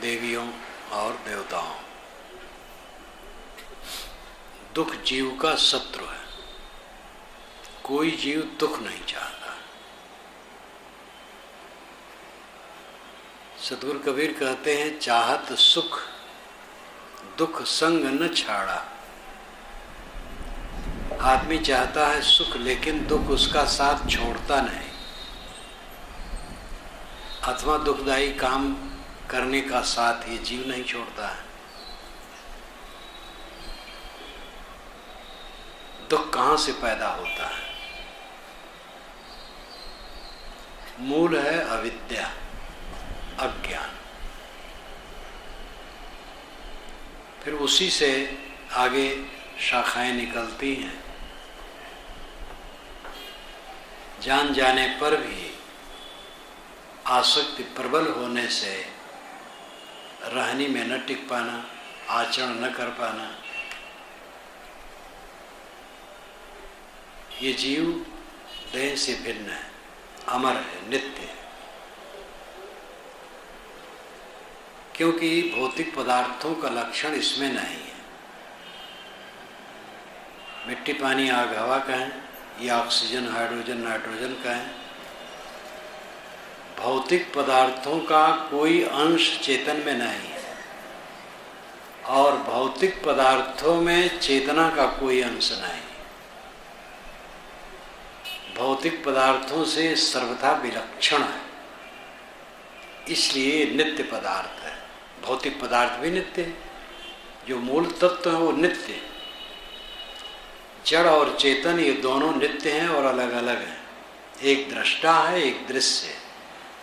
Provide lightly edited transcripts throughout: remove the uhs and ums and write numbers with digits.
देवियों और देवताओं, दुख जीव का शत्रु है। कोई जीव दुख नहीं चाहता। सतगुरु कबीर कहते हैं, चाहत सुख दुख संग न छाड़ा। आदमी चाहता है सुख, लेकिन दुख उसका साथ छोड़ता नहीं। अथवा दुखदायी काम करने का साथ ये जीव नहीं छोड़ता है। दुख कहाँ से पैदा होता है? मूल है अविद्या, अज्ञान। फिर उसी से आगे शाखाएं निकलती हैं। जान जाने पर भी आसक्ति प्रबल होने से रहनी में न टिक पाना, आचरण न कर पाना, ये जीव देह से भिन्न है, अमर है, नित्य है। क्योंकि भौतिक पदार्थों का लक्षण इसमें नहीं है। मिट्टी, पानी, आग, हवा कहें या ऑक्सीजन, हाइड्रोजन, नाइट्रोजन कहें, भौतिक पदार्थों का कोई अंश चेतन में नहीं है और भौतिक पदार्थों में चेतना का कोई अंश नहीं। भौतिक पदार्थों से सर्वथा विलक्षण है, इसलिए नित्य पदार्थ है। भौतिक पदार्थ भी नित्य है, जो मूल तत्व है वो नित्य है। जड़ और चेतन ये दोनों नित्य हैं और अलग अलग हैं। एक दृष्टा है, एक दृश्य है,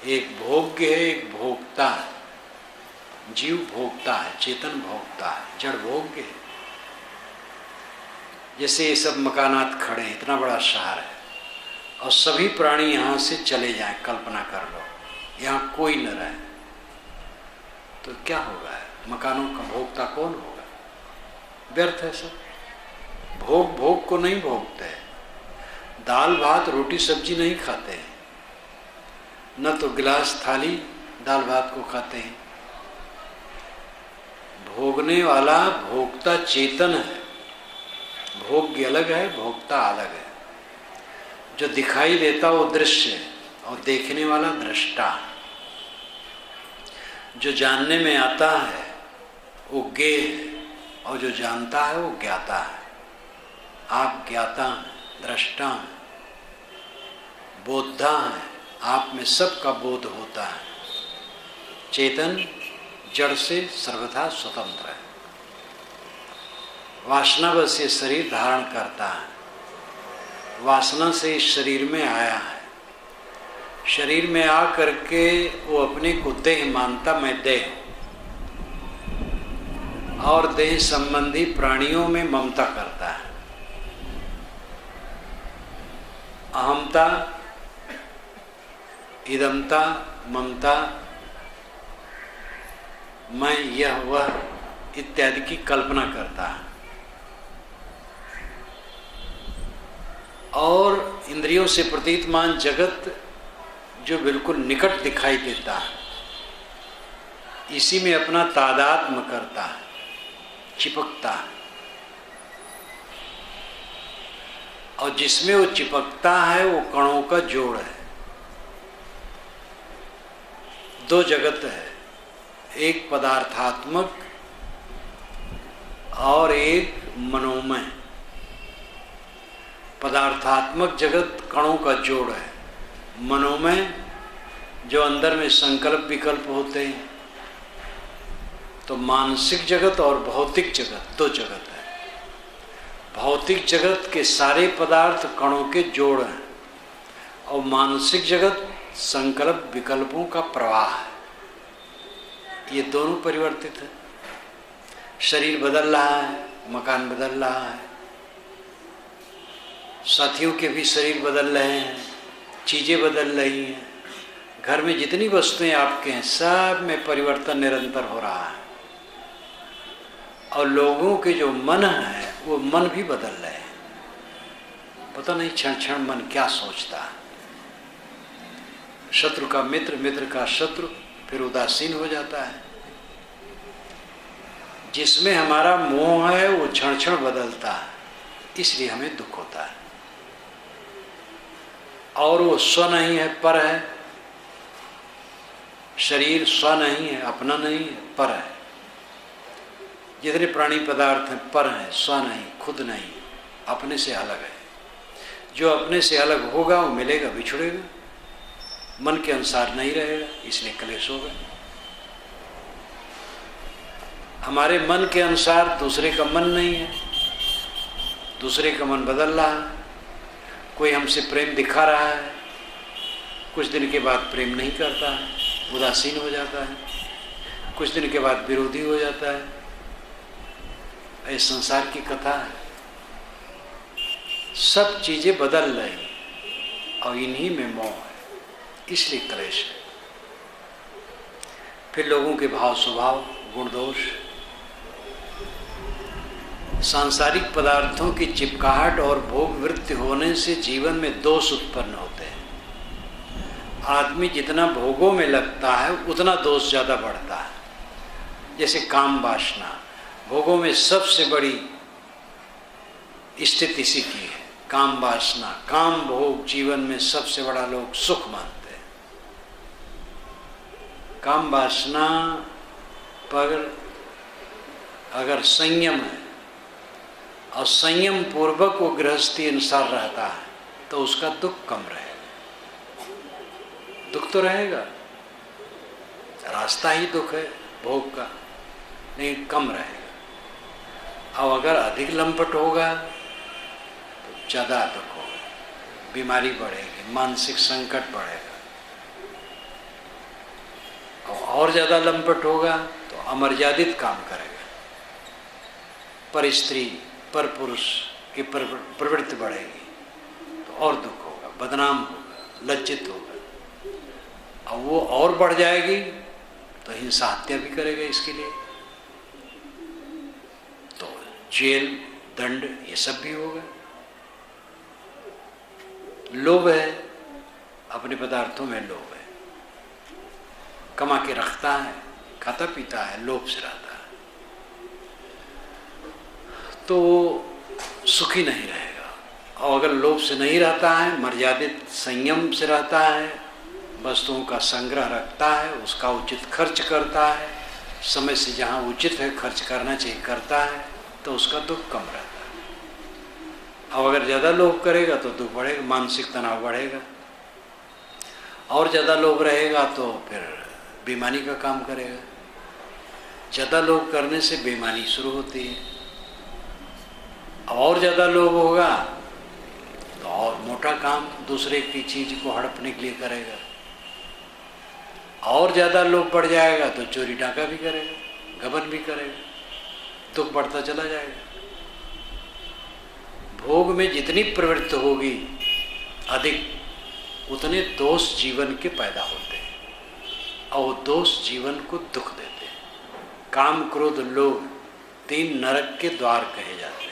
एक भोग्य है, एक भोक्ता है। जीव भोक्ता है, चेतन भोक्ता है, जड़ भोग्य है। जैसे ये सब मकानात खड़े हैं, इतना बड़ा शहर है और सभी प्राणी यहाँ से चले जाएं, कल्पना कर लो, यहाँ कोई न रहे, तो क्या होगा? मकानों का भोक्ता कौन होगा? व्यर्थ है सब। भोग भोग को नहीं भोगते हैं। दाल भात रोटी सब्जी नहीं खाते हैं, न तो गिलास थाली दाल भात को खाते हैं। भोगने वाला भोक्ता चेतन है। भोग्य अलग है, भोक्ता अलग है। जो दिखाई देता वो दृश्य है और देखने वाला दृष्टा है। जो जानने में आता है वो ज्ञेय है और जो जानता है वो ज्ञाता है। आप ज्ञाता हैं, दृष्टा हैं, बोद्धा हैं। आप में सबका बोध होता है। चेतन जड़ से सर्वथा स्वतंत्र है। वासनावश ये शरीर धारण करता है। वासना से इस शरीर में आया है। शरीर में आ करके वो अपने को देह मानता, मैं देह हूं, और देह संबंधी प्राणियों में ममता करता है। अहमता, इदमता, ममता, मैं, यह, वह इत्यादि की कल्पना करता है और इंद्रियों से प्रतीतमान जगत जो बिल्कुल निकट दिखाई देता है, इसी में अपना तादात्म्य करता है, चिपकता है। और जिसमें वो चिपकता है वो कणों का जोड़ है। दो जगत है, एक पदार्थात्मक और एक मनोमय। पदार्थात्मक जगत कणों का जोड़ है। मनोमय जो अंदर में संकल्प विकल्प होते हैं। तो मानसिक जगत और भौतिक जगत दो जगत है। भौतिक जगत के सारे पदार्थ कणों के जोड़ हैं और मानसिक जगत संकल्प विकल्पों का प्रवाह है। ये दोनों परिवर्तित है। शरीर बदल रहा है, मकान बदल रहा है, साथियों के भी शरीर बदल रहे हैं, चीज़ें बदल रही हैं। घर में जितनी वस्तुएं आपके हैं सब में परिवर्तन निरंतर हो रहा है। और लोगों के जो मन है वो मन भी बदल रहे हैं। पता नहीं क्षण क्षण मन क्या सोचता है। शत्रु का मित्र, मित्र का शत्रु, फिर उदासीन हो जाता है। जिसमें हमारा मोह है वो क्षण क्षण बदलता है, इसलिए हमें दुख होता है। और वो स्व नहीं है, पर है। शरीर स्व नहीं है, अपना नहीं है, पर है। जितने प्राणी पदार्थ हैं पर हैं, स्व नहीं, खुद नहीं, अपने से अलग है। जो अपने से अलग होगा वो मिलेगा, बिछड़ेगा, मन के अनुसार नहीं रहेगा, इसलिए क्लेश होगा। हमारे मन के अनुसार दूसरे का मन नहीं है, दूसरे का मन बदल रहा है। कोई हमसे प्रेम दिखा रहा है, कुछ दिन के बाद प्रेम नहीं करता है, उदासीन हो जाता है, कुछ दिन के बाद विरोधी हो जाता है। ये संसार की कथा है। सब चीजें बदल रही और इन्हीं में मोह है, इसलिए क्लेश है। फिर लोगों के भाव स्वभाव, गुण दोष, सांसारिक पदार्थों की चिपकाहट और भोग वृत्ति होने से जीवन में दोष उत्पन्न होते हैं। आदमी जितना भोगों में लगता है उतना दोष ज़्यादा बढ़ता है। जैसे काम वासना, भोगों में सबसे बड़ी स्थिति इसी की है, काम वासना। काम भोग जीवन में सबसे बड़ा लोग सुख मानते हैं। काम वासना पर अगर संयम है और संयम पूर्वक वो गृहस्थी अनुसार रहता है तो उसका दुख कम रहेगा। दुख तो रहेगा, रास्ता ही दुख है भोग का, नहीं कम रहेगा। और अगर अधिक लंपट होगा तो ज़्यादा दुख होगा, बीमारी बढ़ेगी, मानसिक संकट बढ़ेगा। और ज़्यादा लंपट होगा तो अमर्यादित काम करेगा, पर स्त्री पर पुरुष की प्रवृत्ति बढ़ेगी तो और दुख होगा, बदनाम होगा, लज्जित होगा। और वो और बढ़ जाएगी तो हिंसा हत्या भी करेगा इसके लिए, तो जेल दंड ये सब भी होगा। लोभ है, अपने पदार्थों में लोभ है, कमा के रखता है, खाता पीता है, लोभ से रहता है, तो सुखी नहीं रहेगा। और अगर लोभ से नहीं रहता है, मर्यादित संयम से रहता है, वस्तुओं का संग्रह रखता है, उसका उचित खर्च करता है, समय से जहाँ उचित है खर्च करना चाहिए करता है, तो उसका दुख कम रहता है। और अगर ज़्यादा लोभ करेगा तो दुख बढ़ेगा, मानसिक तनाव बढ़ेगा। और ज़्यादा लोभ रहेगा तो फिर बेईमानी का काम करेगा। ज़्यादा लोभ करने से बेईमानी शुरू होती है। और ज़्यादा लोभ होगा तो और मोटा काम दूसरे की चीज़ को हड़पने के लिए करेगा। और ज़्यादा लोभ बढ़ जाएगा तो चोरी डाका भी करेगा, गबन भी करेगा, दुख बढ़ता चला जाएगा। भोग में जितनी प्रवृत्ति होगी अधिक, उतने दोष जीवन के पैदा होते हैं और वो दोष जीवन को दुख देते हैं। काम क्रोध लोभ 3 नरक के द्वार कहे जाते हैं।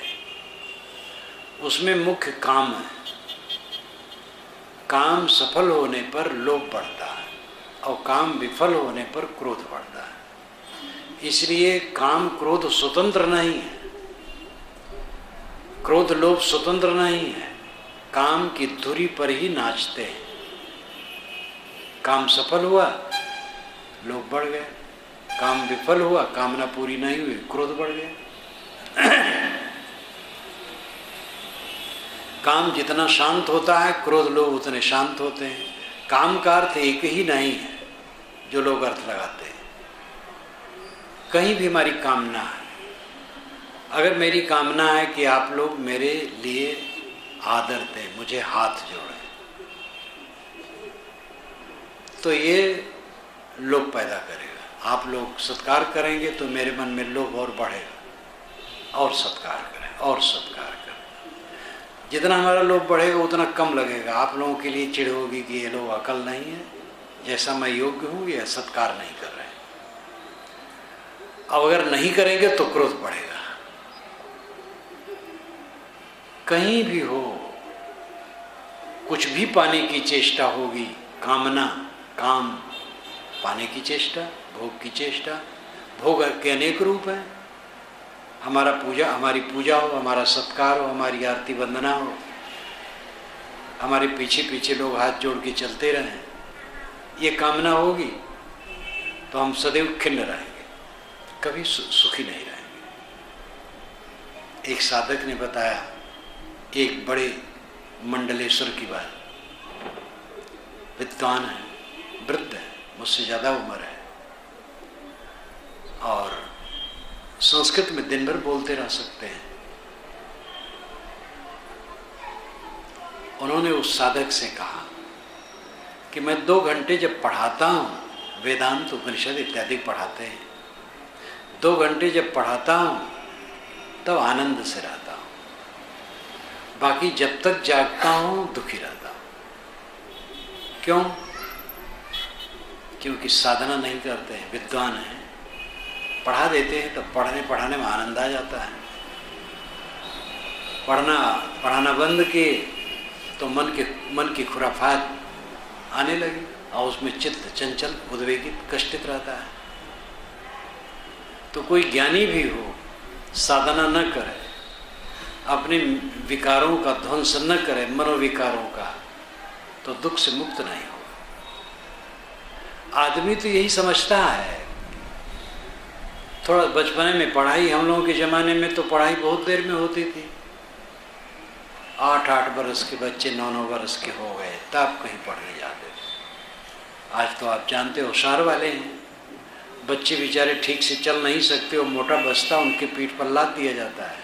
उसमें मुख्य काम है। काम सफल होने पर लोभ बढ़ता है और काम विफल होने पर क्रोध बढ़ता है। इसलिए काम क्रोध स्वतंत्र नहीं है, क्रोध लोभ स्वतंत्र नहीं है, काम की धुरी पर ही नाचते हैं। काम सफल हुआ लोभ बढ़ गए, काम विफल हुआ, कामना पूरी नहीं हुई, क्रोध बढ़ गया। काम जितना शांत होता है क्रोध लोग उतने शांत होते हैं। काम का अर्थ एक ही नहीं है जो लोग अर्थ लगाते हैं। कहीं भी हमारी कामना है, अगर मेरी कामना है कि आप लोग मेरे लिए आदर दें, मुझे हाथ जोड़ें, तो ये लोभ पैदा करेगा। आप लोग सत्कार करेंगे तो मेरे मन में लोभ और बढ़ेगा, और सत्कार करें और सत्कार करें। जितना हमारा लोभ बढ़ेगा उतना कम लगेगा। आप लोगों के लिए चिढ़ होगी कि ये लोग अकल नहीं है, जैसा मैं योग्य हूँ ये सत्कार नहीं कर रहे। अब अगर नहीं करेंगे तो क्रोध बढ़ेगा। कहीं भी हो, कुछ भी पाने की चेष्टा होगी, कामना, काम पाने की चेष्टा, भोग की चेष्टा। भोग के अनेक रूप हैं, हमारी पूजा हो, हमारा सत्कार हो, हमारी आरती वंदना हो, हमारे पीछे पीछे लोग हाथ जोड़ के चलते रहें, ये कामना होगी तो हम सदैव खिन्न रहेंगे, कभी सुखी नहीं रहेंगे। एक साधक ने बताया, एक बड़े मंडलेश्वर की बात, विद्वान है, वृद्ध है, मुझसे ज़्यादा उम्र है और संस्कृत में दिन भर बोलते रह सकते हैं। उन्होंने उस साधक से कहा कि मैं 2 घंटे जब पढ़ाता हूँ, वेदांत उपनिषद इत्यादि पढ़ाते हैं, 2 घंटे जब पढ़ाता हूँ तब आनंद से रहता हूँ, बाकी जब तक जागता हूँ दुखी रहता हूँ। क्यों? क्योंकि साधना नहीं करते हैं, विद्वान हैं, पढ़ा देते हैं तो पढ़ाने में आनंद आ जाता है, पढ़ाना बंद किए तो मन की खुराफात आने लगी और उसमें चित्त चंचल, उद्वेगित, कष्टित रहता है। तो कोई ज्ञानी भी हो, साधना न करे, अपने विकारों का ध्वंस न करे, मनोविकारों का, तो दुख से मुक्त नहीं हो। आदमी तो यही समझता है, थोड़ा बचपने में पढ़ाई, हम लोगों के ज़माने में तो पढ़ाई बहुत देर में होती थी, 8-8 बरस के बच्चे 9-9 बरस के हो गए तब कहीं पढ़ने जाते थे। आज तो आप जानते हो शहर वाले हैं, बच्चे बेचारे ठीक से चल नहीं सकते, वो मोटा बस्ता उनके पीठ पर लाद दिया जाता है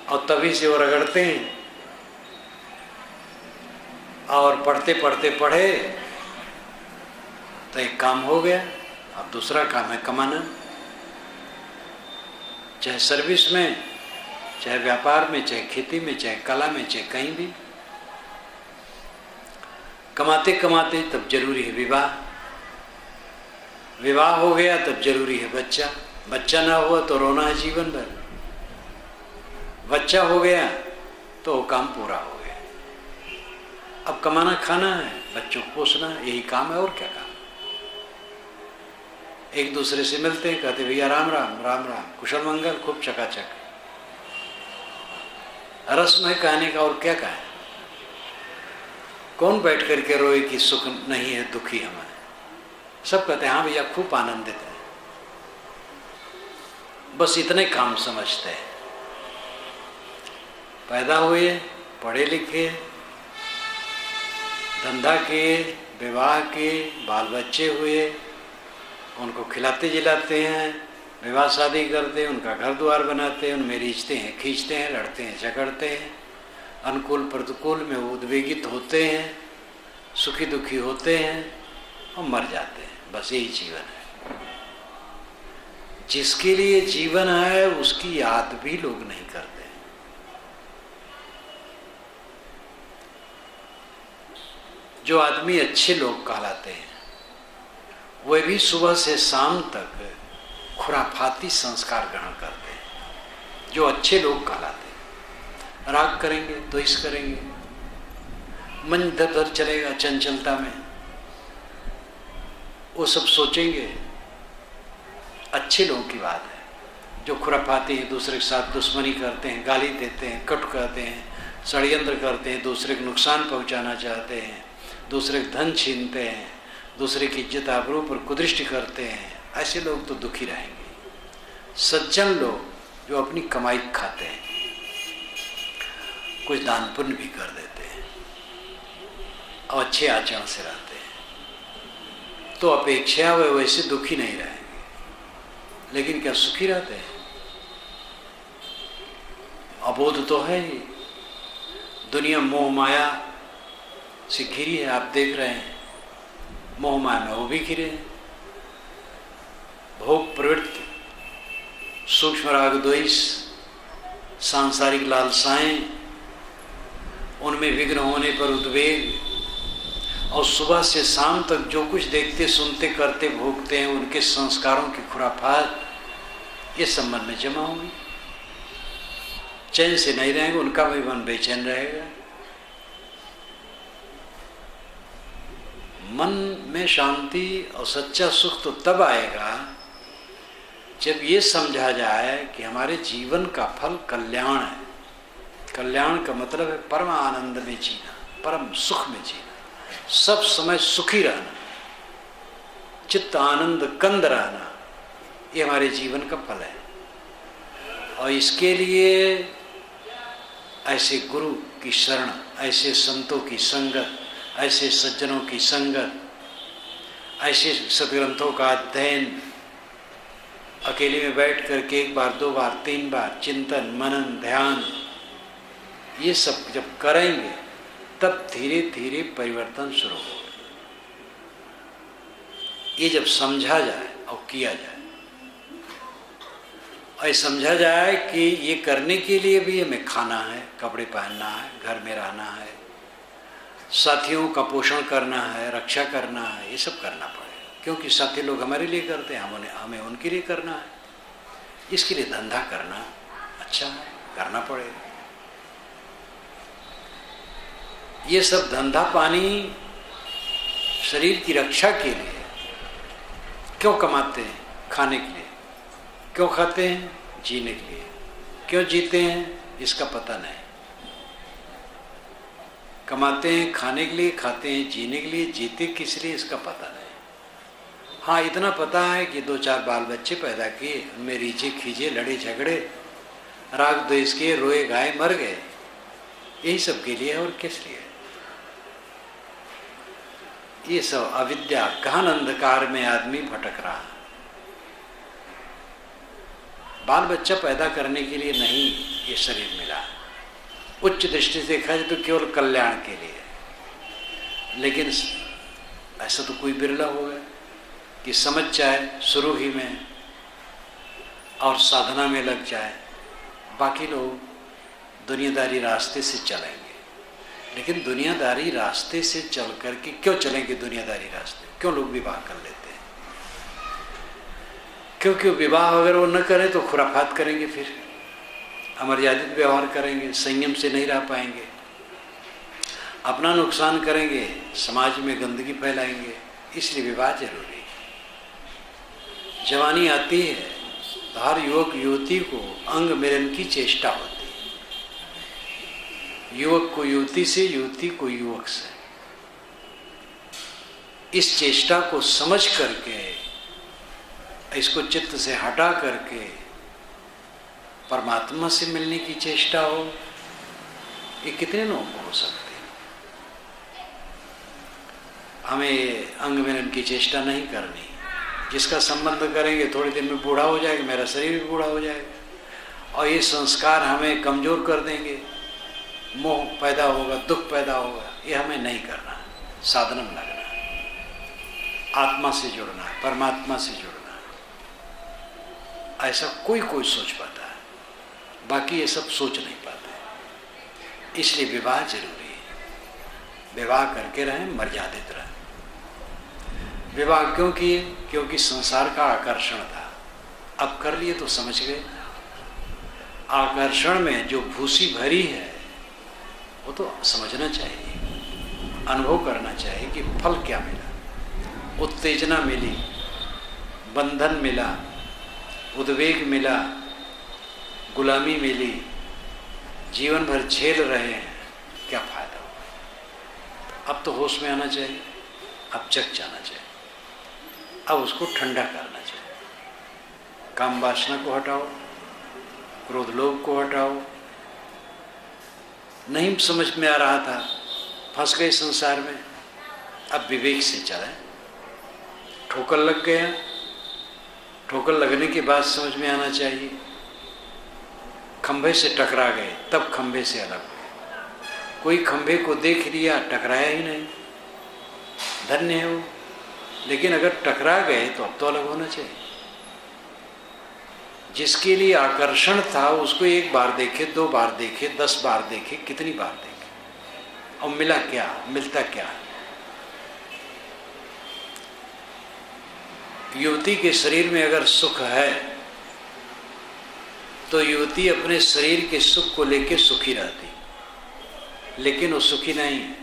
और तभी से वो रगड़ते हैं और पढ़ते पढ़े तो एक काम हो गया, अब दूसरा काम है कमाना, चाहे सर्विस में, चाहे व्यापार में, चाहे खेती में, चाहे कला में, चाहे कहीं भी। कमाते कमाते तब जरूरी है विवाह, विवाह हो गया तब जरूरी है बच्चा, बच्चा ना हुआ तो रोना है जीवन भर, बच्चा हो गया तो काम पूरा हो गया। अब कमाना खाना है, बच्चों को पोसना है, यही काम है और क्या काम। एक दूसरे से मिलते हैं, कहते भैया राम राम, राम राम, कुशल मंगल, खूब चकाचक, रस्म है कहने का, और क्या कहें। कौन बैठ करके रोए कि सुख नहीं है, दुखी हम हैं। सब कहते हैं हाँ भैया खूब आनंदित है, बस इतने काम समझते हैं। पैदा हुए, पढ़े लिखे, धंधा किए, विवाह किए, बाल बच्चे हुए, उनको खिलाते जिलाते हैं, विवाह शादी करते हैं, उनका घर द्वार बनाते हैं, उनमें रीझते हैं, खींचते हैं, लड़ते हैं, झगड़ते हैं, अनुकूल प्रतिकूल में उद्वेगित होते हैं, सुखी दुखी होते हैं और मर जाते हैं। बस यही जीवन है। जिसके लिए जीवन है उसकी याद भी लोग नहीं करते। जो आदमी अच्छे लोग कहलाते हैं वे भी सुबह से शाम तक खुराफाती संस्कार ग्रहण करते हैं। जो अच्छे लोग कहलाते हैं, राग करेंगे, द्वेष करेंगे, मन इधर चलेगा चंचलता में, वो सब सोचेंगे। अच्छे लोगों की बात है। जो खुराफाती हैं, दूसरे के साथ दुश्मनी करते हैं, गाली देते हैं, कट करते हैं, षड्यंत्र करते हैं, दूसरे को नुकसान पहुंचाना चाहते हैं, दूसरे का धन छीनते हैं, दूसरे की इज्जत आबरू पर कुदृष्टि करते हैं, ऐसे लोग तो दुखी रहेंगे। सज्जन लोग जो अपनी कमाई खाते हैं, कुछ दान पुण्य भी कर देते हैं और अच्छे आचरण से रहते हैं, तो अपेक्षा वे वैसे दुखी नहीं रहेंगे। लेकिन क्या सुखी रहते हैं? अबोध तो है ही। दुनिया मोह माया से घिरी है, आप देख रहे हैं। मोह माया में वो भी घिरे हैं। भोग प्रवृत्ति, सूक्ष्म राग द्वेष, सांसारिक लालसाएं, उनमें विघ्न होने पर उद्वेग, और सुबह से शाम तक जो कुछ देखते सुनते करते भोगते हैं उनके संस्कारों की खुराफात, ये सब मन में जमा होगी। चैन से नहीं रहेंगे, उनका भी मन बेचैन रहेगा। मन में शांति और सच्चा सुख तो तब आएगा जब ये समझा जाए कि हमारे जीवन का फल कल्याण है, कल्याण का मतलब है परम आनंद में जीना, परम सुख में जीना, सब समय सुखी रहना, चित्त आनंद कंद रहना, ये हमारे जीवन का फल है। और इसके लिए ऐसे गुरु की शरण, ऐसे संतों की संगत, ऐसे सज्जनों की संगत, ऐसे सदग्रंथों का अध्ययन, अकेले में बैठ करके 1 बार 2 बार 3 बार चिंतन मनन ध्यान, ये सब जब करेंगे तब धीरे धीरे परिवर्तन शुरू होगा। ये जब समझा जाए और किया जाए, और समझा जाए कि ये करने के लिए भी हमें खाना है, कपड़े पहनना है, घर में रहना है, साथियों का पोषण करना है, रक्षा करना है, ये सब करना पड़ेगा। क्योंकि साथी लोग हमारे लिए करते हैं, हमें उनके लिए करना है। इसके लिए धंधा करना अच्छा है, करना पड़ेगा। ये सब धंधा पानी शरीर की रक्षा के लिए क्यों कमाते हैं? खाने के लिए। क्यों खाते हैं? जीने के लिए। क्यों जीते हैं? इसका पता नहीं। कमाते हैं खाने के लिए, खाते हैं जीने के लिए, जीते किस लिए इसका पता नहीं। हाँ, इतना पता है कि 2-4 बाल बच्चे पैदा किए, उनमें रीझे खींचे, लड़े झगड़े, राग द्वेष के, रोए गाए, मर गए, यही सब के लिए। और किस लिए? ये सब अविद्या गहन अंधकार में आदमी भटक रहा है। बाल बच्चा पैदा करने के लिए नहीं ये शरीर मिला। उच्च दृष्टि से देखा जाए तो केवल कल्याण के लिए, लेकिन ऐसा तो कोई बिरला होगा कि समझ जाए शुरू ही में और साधना में लग जाए। बाकी लोग दुनियादारी रास्ते से चलेंगे, लेकिन दुनियादारी रास्ते से चल करके क्यों चलेंगे? दुनियादारी रास्ते क्यों लोग विवाह कर लेते हैं? क्योंकि विवाह अगर वो न करें तो खुराफात करेंगे, फिर अमर्यादित व्यवहार करेंगे, संयम से नहीं रह पाएंगे, अपना नुकसान करेंगे, समाज में गंदगी फैलाएंगे। इसलिए विवाह जरूरी है। जवानी आती है तो हर युवक युवती को अंग मिलन की चेष्टा होती है, युवक को युवती से, युवती को युवक से। इस चेष्टा को समझ करके, इसको चित्त से हटा करके परमात्मा से मिलने की चेष्टा हो, ये कितने लोगों को हो सकती है? हमें अंग मिलन की चेष्टा नहीं करनी। जिसका संबंध करेंगे थोड़ी देर में बूढ़ा हो जाएगा, मेरा शरीर भी बूढ़ा हो जाएगा, और ये संस्कार हमें कमजोर कर देंगे, मोह पैदा होगा, दुख पैदा होगा। ये हमें नहीं करना। साधना में लगना, आत्मा से जुड़ना, परमात्मा से जुड़ना। ऐसा कोई सोच पाता है, बाकी ये सब सोच नहीं पाते। इसलिए विवाह जरूरी है। विवाह करके रहें, मर्यादित रहें। विवाह क्यों किए? क्योंकि संसार का आकर्षण था। अब कर लिए तो समझ गए। आकर्षण में जो भूसी भरी है वो तो समझना चाहिए, अनुभव करना चाहिए कि फल क्या मिला। उत्तेजना मिली, बंधन मिला, उद्वेग मिला, गुलामी मिली, जीवन भर झेल रहे हैं, क्या फायदा हो? अब तो होश में आना चाहिए, अब जग जाना चाहिए, अब उसको ठंडा करना चाहिए। काम वासना को हटाओ, क्रोध लोभ को हटाओ। नहीं समझ में आ रहा था, फंस गए संसार में, अब विवेक से चलें। ठोकर लग गया, ठोकर लगने के बाद समझ में आना चाहिए। खंभे से टकरा गए, तब खंभे से अलग हुए। कोई खंभे को देख लिया, टकराया ही नहीं, धन्य है वो। लेकिन अगर टकरा गए तो अब तो अलग होना चाहिए। जिसके लिए आकर्षण था उसको 1 बार देखे, 2 बार देखे, 10 बार देखे, कितनी बार देखे, और मिला क्या? मिलता क्या? युवती के शरीर में अगर सुख है तो युवती अपने शरीर के सुख को लेकर सुखी रहती, लेकिन वो सुखी नहीं है।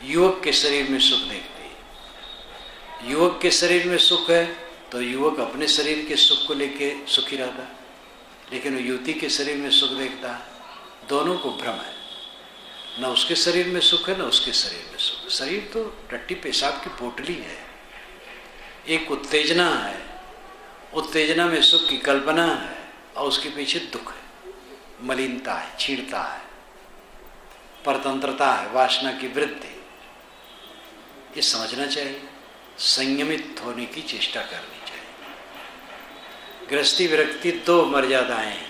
युवक के शरीर में सुख देखती है। युवक के शरीर में सुख है तो युवक अपने शरीर के सुख को लेके सुखी रहता, लेकिन वो युवती के शरीर में सुख देखता है। दोनों को भ्रम है, न उसके शरीर में सुख है न उसके शरीर में सुख। शरीर तो टट्टी पेशाब की पोटली है, एक उत्तेजना है, उत्तेजना में सुख की कल्पना है और उसके पीछे दुख है, मलिनता है, छीड़ता है, परतंत्रता है, वासना की वृद्धि। ये समझना चाहिए, संयमित होने की चेष्टा करनी चाहिए। गृहस्थी विरक्ति दो मर्यादाएं हैं,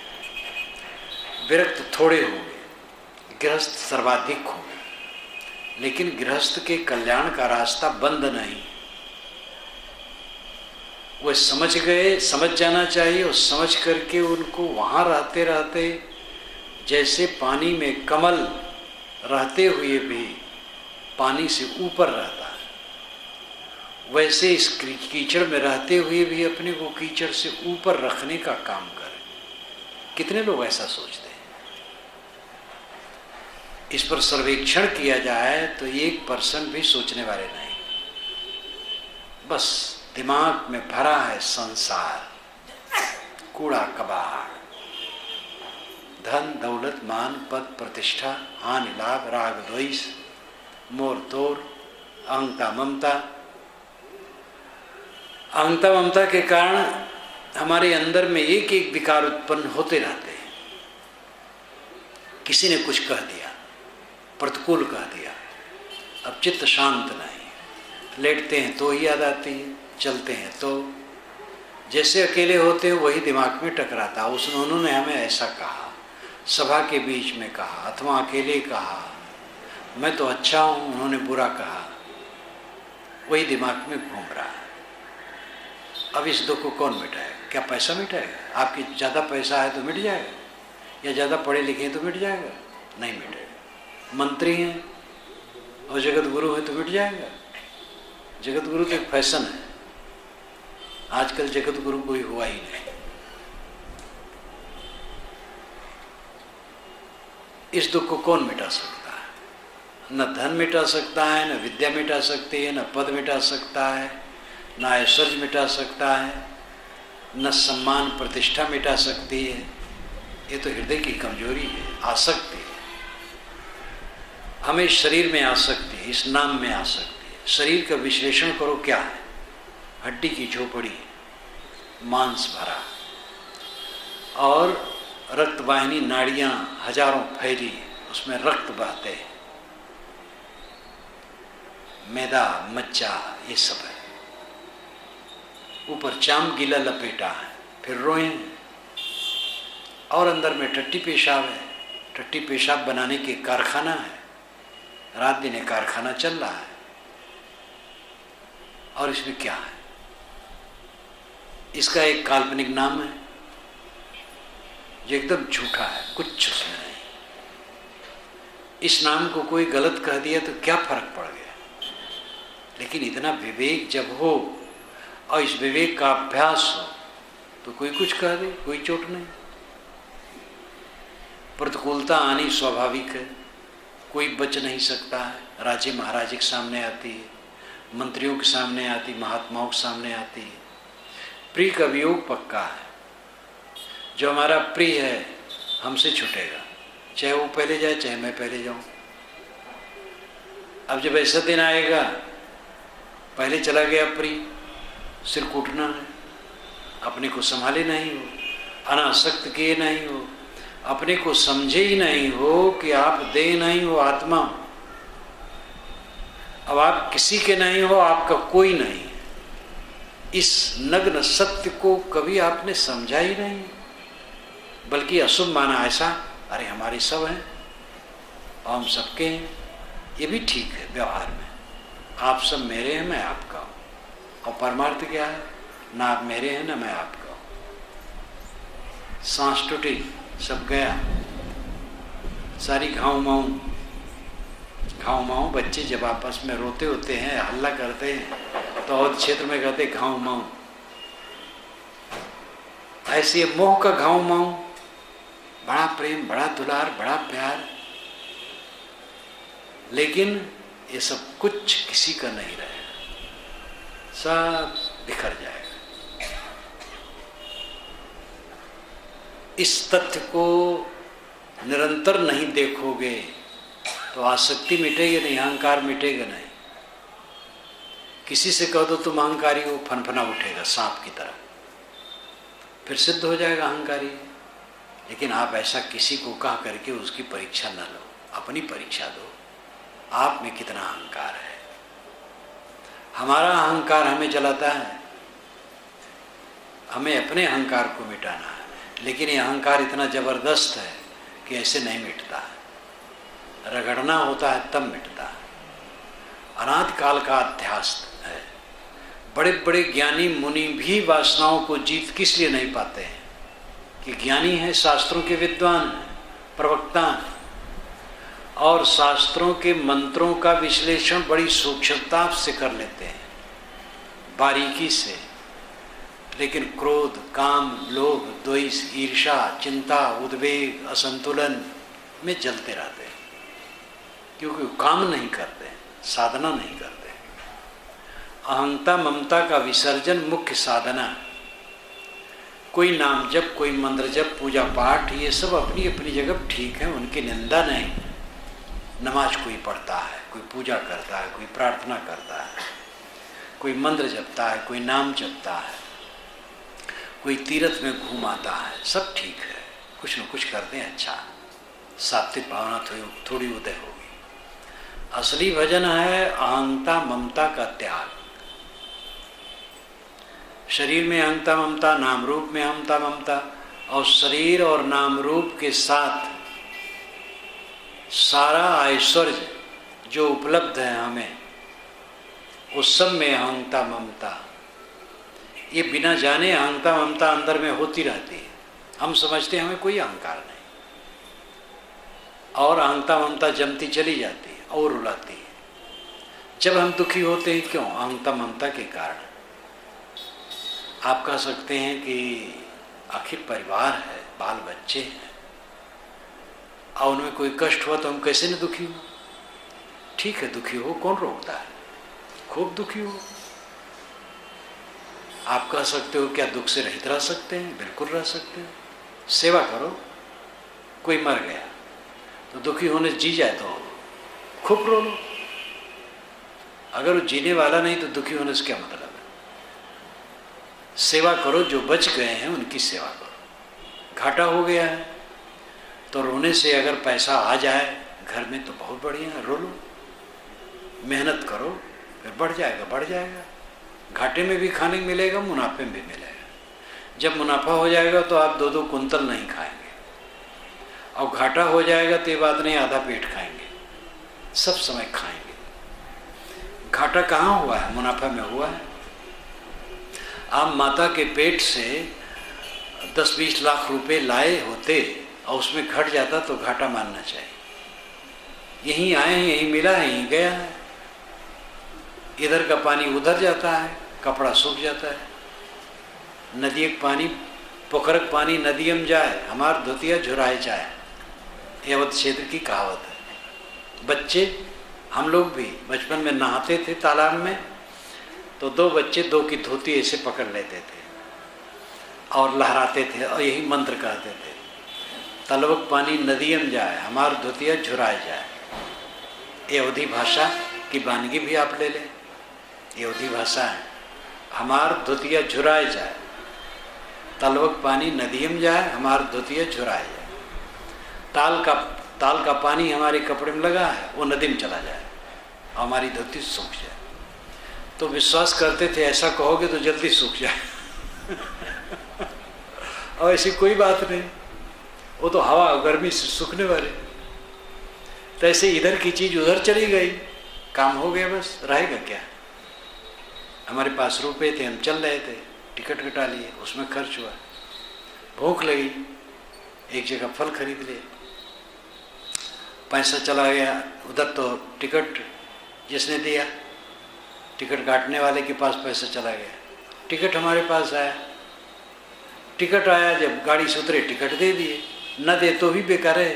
विरक्त थोड़े होंगे, गृहस्थ सर्वाधिक होंगे, लेकिन गृहस्थ के कल्याण का रास्ता बंद नहीं। वो समझ गए, समझ जाना चाहिए और समझ करके उनको वहाँ रहते रहते जैसे पानी में कमल रहते हुए भी पानी से ऊपर रहता है, वैसे इस कीचड़ में रहते हुए भी अपने को कीचड़ से ऊपर रखने का काम करें। कितने लोग ऐसा सोचते हैं? इस पर सर्वेक्षण किया जाए तो 1% भी सोचने वाले नहीं। बस दिमाग में भरा है संसार, कूड़ा कबाड़, धन दौलत मान पद प्रतिष्ठा हानि लाभ राग द्वेष मोर तोर अहंता ममता। अहंता ममता के कारण हमारे अंदर में एक एक विकार उत्पन्न होते रहते हैं। किसी ने कुछ कह दिया, प्रतिकूल कह दिया, अब चित्त शांत नहीं, लेटते हैं तो ही याद आती है, चलते हैं तो जैसे अकेले होते हैं वही दिमाग में टकराता। उन्होंने हमें ऐसा कहा, सभा के बीच में कहा अथवा अकेले कहा, मैं तो अच्छा हूँ, उन्होंने बुरा कहा, वही दिमाग में घूम रहा है। अब इस दुख को कौन मिटाएगा? क्या पैसा मिटाएगा? आपकी ज़्यादा पैसा है तो मिट जाएगा, या ज़्यादा पढ़े लिखे हैं तो मिट जाएगा? नहीं मिटेगा। मंत्री हैं और जगत गुरु है तो मिट जाएगा? जगत गुरु तो एक फैशन है, आजकल जगत गुरु कोई हुआ ही नहीं। इस दुख को कौन मिटा सकता है? न धन मिटा सकता है, न विद्या मिटा सकती है, न पद मिटा सकता है, न ऐश्वर्य मिटा सकता है, न सम्मान प्रतिष्ठा मिटा सकती है। ये तो हृदय की कमजोरी है, आसक्ति है। हमें शरीर में आसक्ति है, इस नाम में आसक्ति है। शरीर का विश्लेषण करो, क्या है? हड्डी की झोपड़ी, मांस भरा और रक्त वाहिनी नाड़ियां हजारों फैली, उसमें रक्त बहते हैं, मैदा मज्जा ये सब है, ऊपर चाम गीला लपेटा है, फिर रोएं और अंदर में टट्टी पेशाब है। टट्टी पेशाब बनाने के कारखाना है, रात दिन एक कारखाना चल रहा है। और इसमें क्या है? इसका एक काल्पनिक नाम है जो एकदम झूठा है, कुछ उसमें नहीं। इस नाम को कोई गलत कह दिया तो क्या फर्क पड़ गया? लेकिन इतना विवेक जब हो और इस विवेक का अभ्यास हो तो कोई कुछ कह दे, कोई चोट नहीं। प्रतिकूलता आनी स्वाभाविक है, कोई बच नहीं सकता है। राजे महाराजे के सामने आती है, मंत्रियों के सामने आती, महात्माओं के सामने आती है। प्रिय का वियोग पक्का है। जो हमारा प्रिय है हमसे छूटेगा, चाहे वो पहले जाए चाहे मैं पहले जाऊं। अब जब ऐसा दिन आएगा, पहले चला गया प्रिय, सिर कूटना है, अपने को संभाले नहीं हो, अनासक्त किए नहीं हो, अपने को समझे ही नहीं हो कि आप देह नहीं हो, आत्मा। अब आप किसी के नहीं हो, आपका कोई नहीं। इस नग्न सत्य को कभी आपने समझा ही नहीं, बल्कि अशुभ माना ऐसा, अरे हमारे सब हैं और हम सबके हैं। ये भी ठीक है व्यवहार में, आप सब मेरे हैं, मैं आपका हूँ। और परमार्थ क्या है? ना आप मेरे हैं ना मैं आपका हूँ। सांस टूटी, सब गया, सारी घाव माऊ। बच्चे जब आपस में रोते होते हैं, हल्ला करते हैं, तो और क्षेत्र में कहते घाव माऊ। ऐसे मोह का घाव माऊ, बड़ा प्रेम, बड़ा दुलार, बड़ा प्यार, लेकिन ये सब कुछ किसी का नहीं रहेगा, सब बिखर जाएगा। इस तथ्य को निरंतर नहीं देखोगे तो आसक्ति मिटेगी नहीं, अहंकार मिटेगा नहीं। किसी से कह दो तुम अहंकारी हो, फनफना उठेगा सांप की तरह, फिर सिद्ध हो जाएगा अहंकारी। लेकिन आप ऐसा किसी को कह करके उसकी परीक्षा न लो, अपनी परीक्षा दो, आप में कितना अहंकार है। हमारा अहंकार हमें जलाता है, हमें अपने अहंकार को मिटाना है, लेकिन ये अहंकार इतना जबरदस्त है कि ऐसे नहीं मिटता है, रगड़ना होता है तब मिटता है। अनादि काल का अध्यास है। बड़े बड़े ज्ञानी मुनि भी वासनाओं को जीत किस लिए नहीं पाते हैं कि ज्ञानी है, शास्त्रों के विद्वान हैं, प्रवक्ता हैं, और शास्त्रों के मंत्रों का विश्लेषण बड़ी सूक्ष्मता से कर लेते हैं, बारीकी से। लेकिन क्रोध, काम, लोभ, द्वेष, ईर्ष्या, चिंता, उद्वेग, असंतुलन में जलते रहते हैं, क्योंकि काम नहीं करते, साधना नहीं करते। अहंता ममता का विसर्जन मुख्य साधना। कोई नाम जप, कोई मंत्र जप, पूजा पाठ, ये सब अपनी अपनी जगह ठीक है, उनकी निंदा नहीं। नमाज कोई पढ़ता है, कोई पूजा करता है, कोई प्रार्थना करता है, कोई मंत्र जपता है, कोई नाम जपता है, कोई तीर्थ में घूम आता है, सब ठीक है, कुछ न कुछ करते हैं अच्छा, सात्विक भावना थोड़ी उदय होगी। असली भजन है अहंता ममता का त्याग। शरीर में अहंता ममता, नाम रूप में अहंता ममता, और शरीर और नाम रूप के साथ सारा ऐश्वर्य जो उपलब्ध है हमें, उस सब में अहंता ममता। ये बिना जाने अहंता ममता अंदर में होती रहती है। हम समझते हैं हमें कोई अहंकार नहीं, और अहंता ममता जमती चली जाती है और रुलाती है। जब हम दुखी होते हैं क्यों? अहंता ममता के कारण। आप कह सकते हैं कि आखिर परिवार है, बाल बच्चे हैं, और उनमें कोई कष्ट हुआ तो हम कैसे न दुखी हो? ठीक है, दुखी हो, कौन रोकता है? खूब दुखी हो। आप कह सकते हो क्या दुख से रहित रह सकते हैं? बिल्कुल रह सकते हैं। सेवा करो, कोई मर गया तो दुखी होने जी जाए तो खूब रो लो। अगर वो जीने वाला नहीं तो दुखी होने से क्या मतलब है? सेवा करो, जो बच गए हैं उनकी सेवा करो। घाटा हो गया है तो रोने से अगर पैसा आ जाए घर में तो बहुत बढ़िया, रो लो, मेहनत करो, फिर बढ़ जाएगा, बढ़ जाएगा। घाटे में भी खाने मिलेगा, मुनाफे में भी मिलेगा। जब मुनाफा हो जाएगा तो आप 2-2 कुंतल नहीं खाएंगे, और घाटा हो जाएगा तो ये बात नहीं आधा पेट खाएंगे, सब समय खाएंगे। घाटा कहाँ हुआ है? मुनाफा में हुआ है। आप माता के पेट से 10-20 लाख रुपए लाए होते और उसमें घट जाता तो घाटा मानना चाहिए। यहीं आए हैं, यहीं मिला है, यहीं गया है। इधर का पानी उधर जाता है, कपड़ा सूख जाता है। नदी के पानी, पोखरक पानी नदियम जाए, हमार धोतिया झुराए जाए, ये अवध क्षेत्र की कहावत है। बच्चे, हम लोग भी बचपन में नहाते थे तालाब में, तो 2 बच्चे 2 की धोती ऐसे पकड़ लेते थे और लहराते थे और यही मंत्र कहते थे, तलवक पानी नदियम जाए, हमार धोतिया झुराए जाए। ये अवधी भाषा की वानगी भी आप ले लें, ये अवधी भाषा है। हमार धोतिया झुराए जाए, तलवक पानी नदियम जाए, हमार धोतिया झुराए जाए। ताल का पानी हमारे कपड़े में लगा है, वो नदी में चला जाए और हमारी धोती सूख जाए। तो विश्वास करते थे ऐसा कहोगे तो जल्दी सूख जाए। और ऐसी कोई बात नहीं, वो तो हवा और गर्मी से सूखने वाले। तो ऐसे इधर की चीज उधर चली गई, काम हो गया, बस रहेगा क्या? हमारे पास रुपए थे, हम चल रहे थे, टिकट कटा लिए, उसमें खर्च हुआ। भूख लगी, एक जगह फल खरीद लिए, पैसा चला गया उधर, तो टिकट जिसने दिया, टिकट काटने वाले के पास पैसा चला गया। टिकट हमारे पास आया, टिकट आया, जब गाड़ी से उतरे टिकट दे दिए, न दे तो भी बेकार है।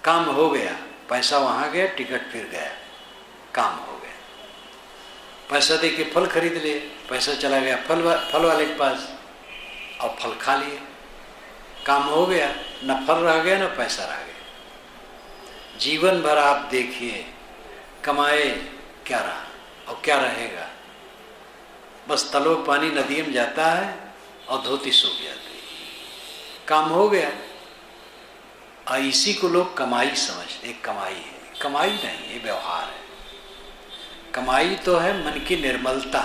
काम हो गया, पैसा वहाँ गया, टिकट फिर गया, काम हो गया। पैसा दे के फल खरीद लिए, पैसा चला गया फल वाले के पास और फल खा लिए, काम हो गया, न फल रह गया न पैसा रह गया। जीवन भर आप देखिए कमाए क्या रहा और क्या रहेगा, बस तलो पानी नदी में जाता है और धोती सूख जाती है, काम हो गया। और इसी को लोग कमाई समझते, एक कमाई है। कमाई नहीं, ये व्यवहार है। कमाई तो है मन की निर्मलता।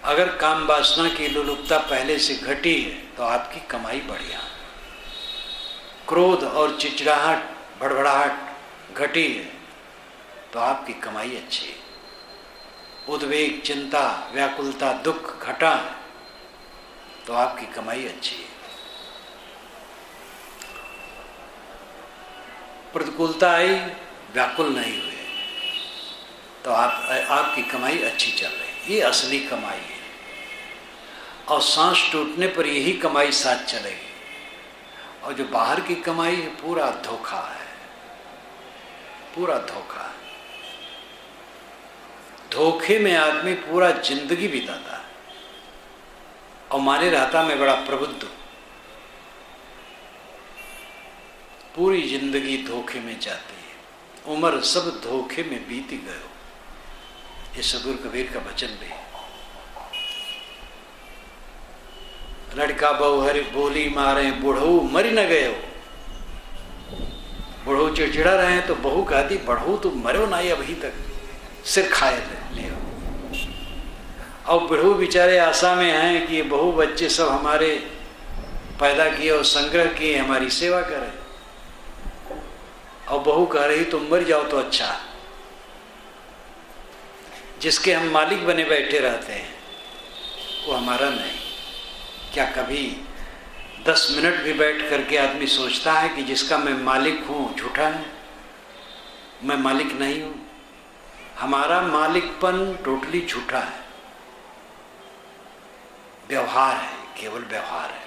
अगर काम वासना की लोलुपता पहले से घटी है तो आपकी कमाई बढ़िया। क्रोध और चिड़चिड़ाहट, भड़बड़ाहट घटी है तो आपकी कमाई अच्छी है। उद्वेग, चिंता, व्याकुलता, दुख घटा है तो आपकी कमाई अच्छी है। प्रतिकूलता आई, व्याकुल नहीं हुए तो आपकी कमाई अच्छी चल रही है। ये असली कमाई है। और सांस टूटने पर यही कमाई साथ चलेगी। और जो बाहर की कमाई है पूरा धोखा है, पूरा धोखा है। धोखे में आदमी पूरा जिंदगी बिताता है और माने रहता मैं बड़ा प्रबुद्ध हूं। पूरी जिंदगी धोखे में जाती है, उम्र सब धोखे में बीती गयो। ये सदगुरु कबीर का वचन भी है। लड़का बहुहर बोली मारे बुढ़ऊ मरी न गयो। बुढ़ऊ चिड़चिड़ा रहे हैं तो बहू कहती बढ़ऊ तो मरो ना ही अभी तक, सिर खाए ले। और बुढ़ऊ बेचारे आशा में हैं कि ये बहू बच्चे सब हमारे पैदा किए और संग्रह किए, हमारी सेवा करें। और बहू कह रही तुम मर जाओ तो अच्छा। जिसके हम मालिक बने बैठे रहते हैं वो हमारा नहीं। क्या कभी 10 मिनट भी बैठ करके आदमी सोचता है कि जिसका मैं मालिक हूं झूठा है? मैं मालिक नहीं हूं। हमारा मालिकपन टोटली झूठा है, व्यवहार है, केवल व्यवहार है।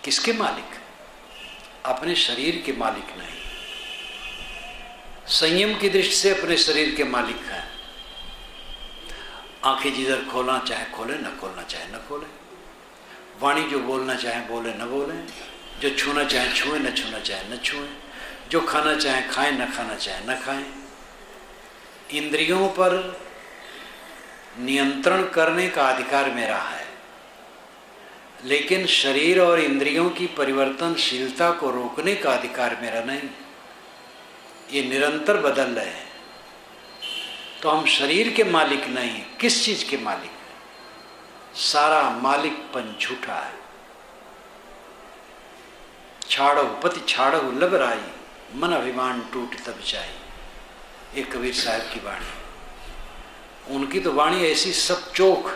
किसके मालिक? अपने शरीर के मालिक नहीं। संयम की दृष्टि से अपने शरीर के मालिक हैं। आंखें जिधर खोलना चाहे खोले, न खोलना चाहे न खोले। वाणी जो बोलना चाहे बोले न बोले। जो छूना चाहे छुए, न छूना चाहे न छुए। जो खाना चाहे खाएं, न खाना चाहे न खाएं। इंद्रियों पर नियंत्रण करने का अधिकार मेरा है, लेकिन शरीर और इंद्रियों की परिवर्तनशीलता को रोकने का अधिकार मेरा नहीं। ये निरंतर बदल रहे हैं। तो हम शरीर के मालिक नहीं, किस चीज के मालिक हैं? सारा मालिकपन झूठा है। छाड़ो पति छाड़ो लबराई, मन अभिमान टूट तब जाई। ये कबीर साहब की वाणी। उनकी तो वाणी ऐसी सब चोख।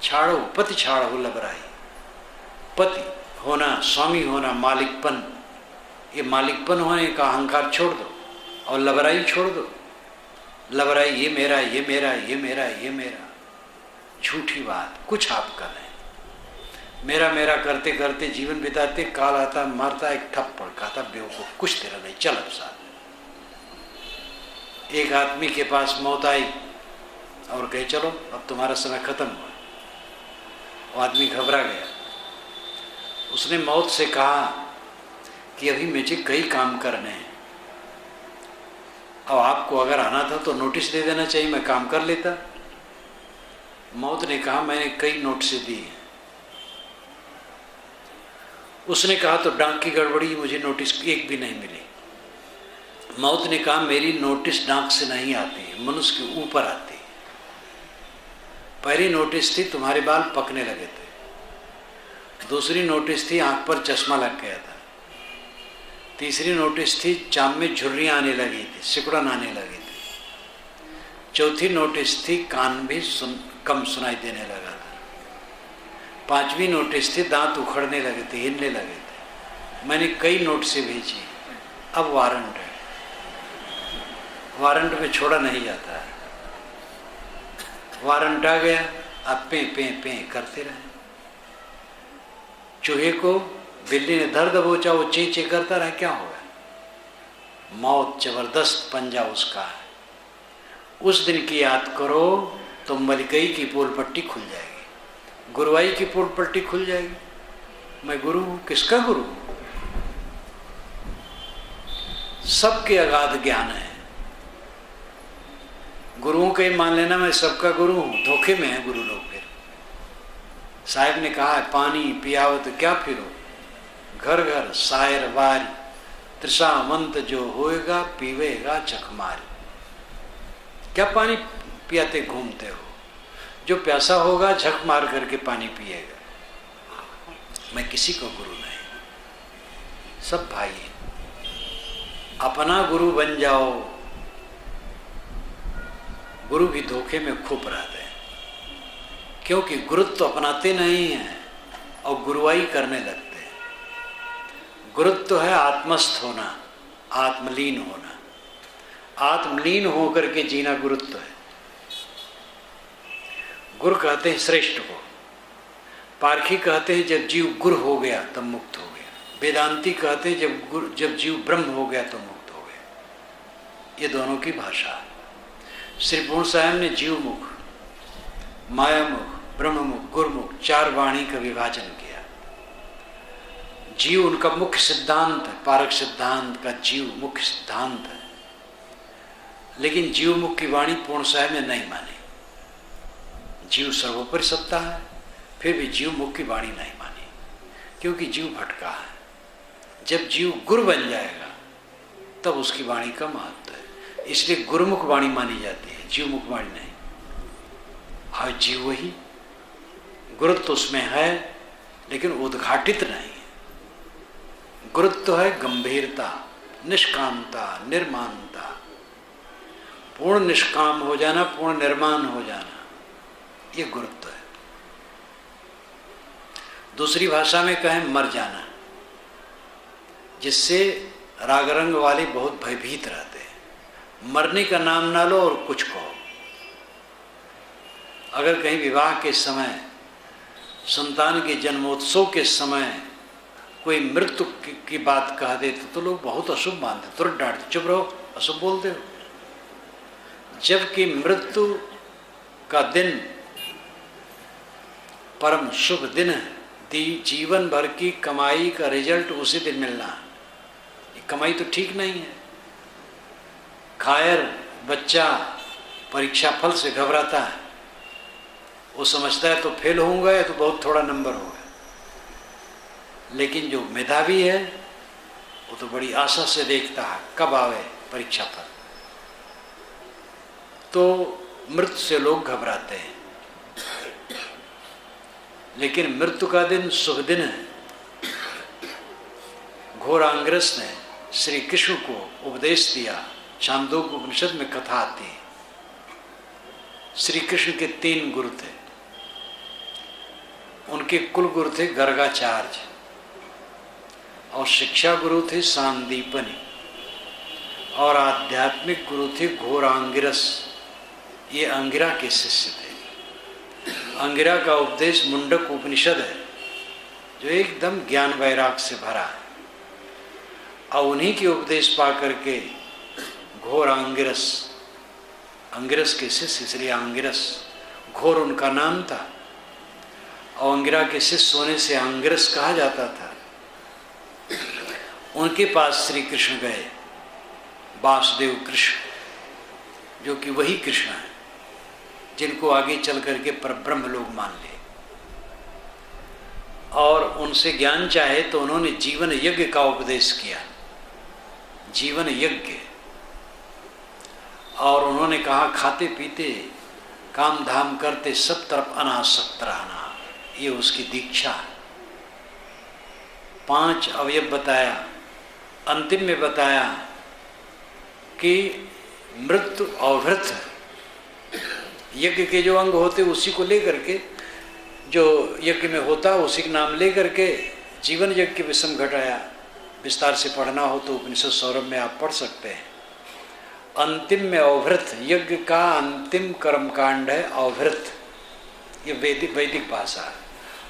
छाड़ो पति छाड़ो लबराई। पति होना, स्वामी होना, मालिकपन, ये मालिकपन होने का अहंकार छोड़ दो और लबराई छोड़ दो। लबराई ये मेरा, ये मेरा, ये मेरा, ये मेरा, झूठी बात। कुछ आप कर रहे हैं। मेरा मेरा करते करते जीवन बिताते, काल आता मारता एक थप्पड़, कहता बेवकूफ कुछ तेरा नहीं, चल अब साथ। एक आदमी के पास मौत आई और कहे चलो अब तुम्हारा समय खत्म हुआ। वो आदमी घबरा गया। उसने मौत से कहा कि अभी मुझे कई काम करने हैं, अब आपको अगर आना था तो नोटिस दे देना चाहिए, मैं काम कर लेता। मौत ने कहा मैंने कई नोटिस दी हैं। उसने कहा तो डाक की गड़बड़ी, मुझे नोटिस एक भी नहीं मिली। मौत ने कहा मेरी नोटिस डाक से नहीं आती है, मनुष्य के ऊपर आती है। पहली नोटिस थी तुम्हारे बाल पकने लगे थे। दूसरी नोटिस थी आंख पर चश्मा लग गया था। तीसरी नोटिस थी चाम में झुर्रियाँ आने लगी थी, सिकुड़न आने लगी थी। चौथी नोटिस थी कान भी कम सुनाई देने लगा था। पांचवी नोटिस थी दांत उखड़ने लगे थे, हिलने लगे थे। मैंने कई नोटिसें भेजी। अब वारंट है, वारंट में छोड़ा नहीं जाता है। वारंट आ गया, अब पे पे पे करते रहे। चूहे को बिल्ली ने धर दबोचा, वो चे चे करता रहा, क्या होगा? मौत जबरदस्त पंजा उसका है। उस दिन की याद करो तो मलिकई की पोल पट्टी खुल जाएगी, गुरुवाई की पोल पट्टी खुल जाएगी। मैं गुरु हूं, किसका गुरु हूं? सबके अगाध ज्ञान है। गुरुओं का ही मान लेना मैं सबका गुरु हूं, धोखे में है गुरु लोग। फिर साहिब ने कहा है पानी पियावत तो क्या फिरो, घर घर शायर वारी, त्रिषावंत जो होएगा पीवेगा चखमारी। क्या पानी पियाते घूमते हो? जो प्यासा होगा झक मार करके पानी पिएगा। मैं किसी को गुरु नहीं, सब भाई हैं। अपना गुरु बन जाओ। गुरु भी धोखे में खूब रहते हैं, क्योंकि गुरुत्व तो अपनाते नहीं हैं और गुरुवाई करने लगते हैं। गुरुत्व तो है आत्मस्थ होना, आत्मलीन होना। आत्मलीन होकर के जीना गुरुत्व है। गुरु कहते हैं श्रेष्ठ को, पारखी कहते हैं जब जीव गुरु हो गया तब मुक्त हो गया, वेदांती कहते हैं जब जीव ब्रह्म हो गया तो मुक्त हो गया। ये दोनों की भाषा है। श्री पूर्ण साहब ने जीव मुख, माया मुख, ब्रह्म मुख, गुरुमुख 4 वाणी का विभाजन किया। जीव उनका मुख्य सिद्धांत है, पारक सिद्धांत का जीव मुख्य सिद्धांत है। लेकिन जीव मुख की वाणी पूर्ण साहब ने नहीं मानी। जीव सर्वोपरि सत्ता है, फिर भी जीव मुख की वाणी नहीं मानी, क्योंकि जीव भटका है। जब जीव गुरु बन जाएगा तब उसकी वाणी का महत्व है। इसलिए गुरुमुख वाणी मानी जाती है, जीव मुख वाणी नहीं। हाँ, जीव वही, गुरुत्व उसमें है लेकिन उद्घाटित नहीं है। गुरुत्व है गंभीरता, निष्कामता, निर्माणता, पूर्ण निष्काम हो जाना, पूर्ण निर्माण हो जाना, ये गुरुत्व है। दूसरी भाषा में कहें मर जाना, जिससे राग रंग वाले बहुत भयभीत रहते हैं। मरने का नाम ना लो और कुछ कहो। अगर कहीं विवाह के समय, संतान के जन्मोत्सव के समय कोई मृत्यु की बात कह देते तो लोग बहुत अशुभ मानते, तुरंत डांटते, चुप रहो, अशुभ बोलते हो। जबकि मृत्यु का दिन परम शुभ दिन है। जीवन भर की कमाई का रिजल्ट उसी दिन मिलना है। ये कमाई तो ठीक नहीं है। कायर बच्चा परीक्षा फल से घबराता है, वो समझता है तो फेल होऊंगा या तो बहुत थोड़ा नंबर होगा। लेकिन जो मेधावी है वो तो बड़ी आशा से देखता है कब आवे परीक्षा फल। तो मृत्यु से लोग घबराते हैं, लेकिन मृत्यु का दिन शुभ दिन है। घोरांग्रस ने श्री कृष्ण को उपदेश दिया। छांदोग्य उपनिषद में कथा आती है। श्री कृष्ण के 3 गुरु थे। उनके कुल गुरु थे गर्गाचार्य और शिक्षा गुरु थे सांदीपनि और आध्यात्मिक गुरु थे घोरांगिरस। ये अंगिरा के शिष्य थे। अंगिरा का उपदेश मुंडक उपनिषद है, जो एकदम ज्ञान वैराग से भरा है। और उन्हीं के उपदेश पा करके घोर अंगिरस, अंगिरस के शिष्य इसलिए अंगिरस, घोर उनका नाम था। और अंगिरा के शिष्य होने से अंगिरस कहा जाता था। उनके पास श्री कृष्ण गए, वासुदेव कृष्ण, जो कि वही कृष्ण है जिनको आगे चल करके परब्रह्म लोग मान ले। और उनसे ज्ञान चाहे तो उन्होंने जीवन यज्ञ का उपदेश किया, जीवन यज्ञ। और उन्होंने कहा खाते पीते काम धाम करते सब तरफ अनासक्त रहना, ये उसकी दीक्षा है। 5 अवयव बताया। अंतिम में बताया कि मृत्यु और व्रत, यज्ञ के जो अंग होते उसी को लेकर के, जो यज्ञ में होता उसी का नाम लेकर के जीवन यज्ञ के विषम घटाया। विस्तार से पढ़ना हो तो उपनिषद सौरभ में आप पढ़ सकते हैं। अंतिम में अवभृत, यज्ञ का अंतिम कर्मकांड है अवभृत। ये वैदिक भाषा है।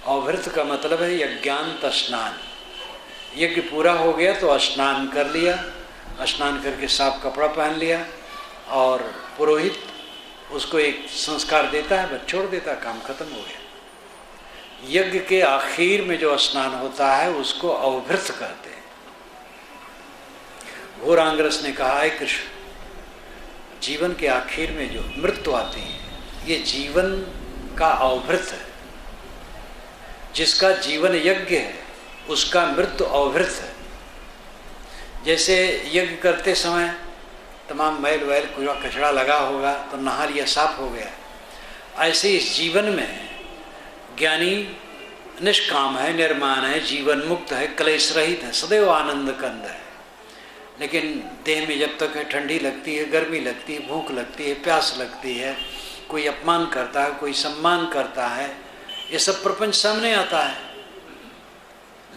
अवभृत का मतलब है यज्ञांत स्नान। यज्ञ पूरा हो गया तो स्नान कर लिया, स्नान करके साफ कपड़ा पहन लिया और पुरोहित उसको एक संस्कार देता है, बस छोड़ देता, काम खत्म हो गया। यज्ञ के आखिर में जो स्नान होता है उसको अवभृत कहते हैं। घोरांग्रस ने कहा है कृष्ण, जीवन के आखिर में जो मृत्यु आती है ये जीवन का अवभृत है। जिसका जीवन यज्ञ है उसका मृत्यु अवभृत है। जैसे यज्ञ करते समय तमाम मैल वैल कूड़ा कचरा लगा होगा तो नहा लिया, साफ हो गया, ऐसे इस जीवन में ज्ञानी निष्काम है, निर्माण है, जीवन मुक्त है, क्लेश रहित है, सदैव आनंद कंद है। लेकिन देह में जब तक है ठंडी लगती है, गर्मी लगती है, भूख लगती है, प्यास लगती है, कोई अपमान करता है, कोई सम्मान करता है, ये सब प्रपंच सामने आता है।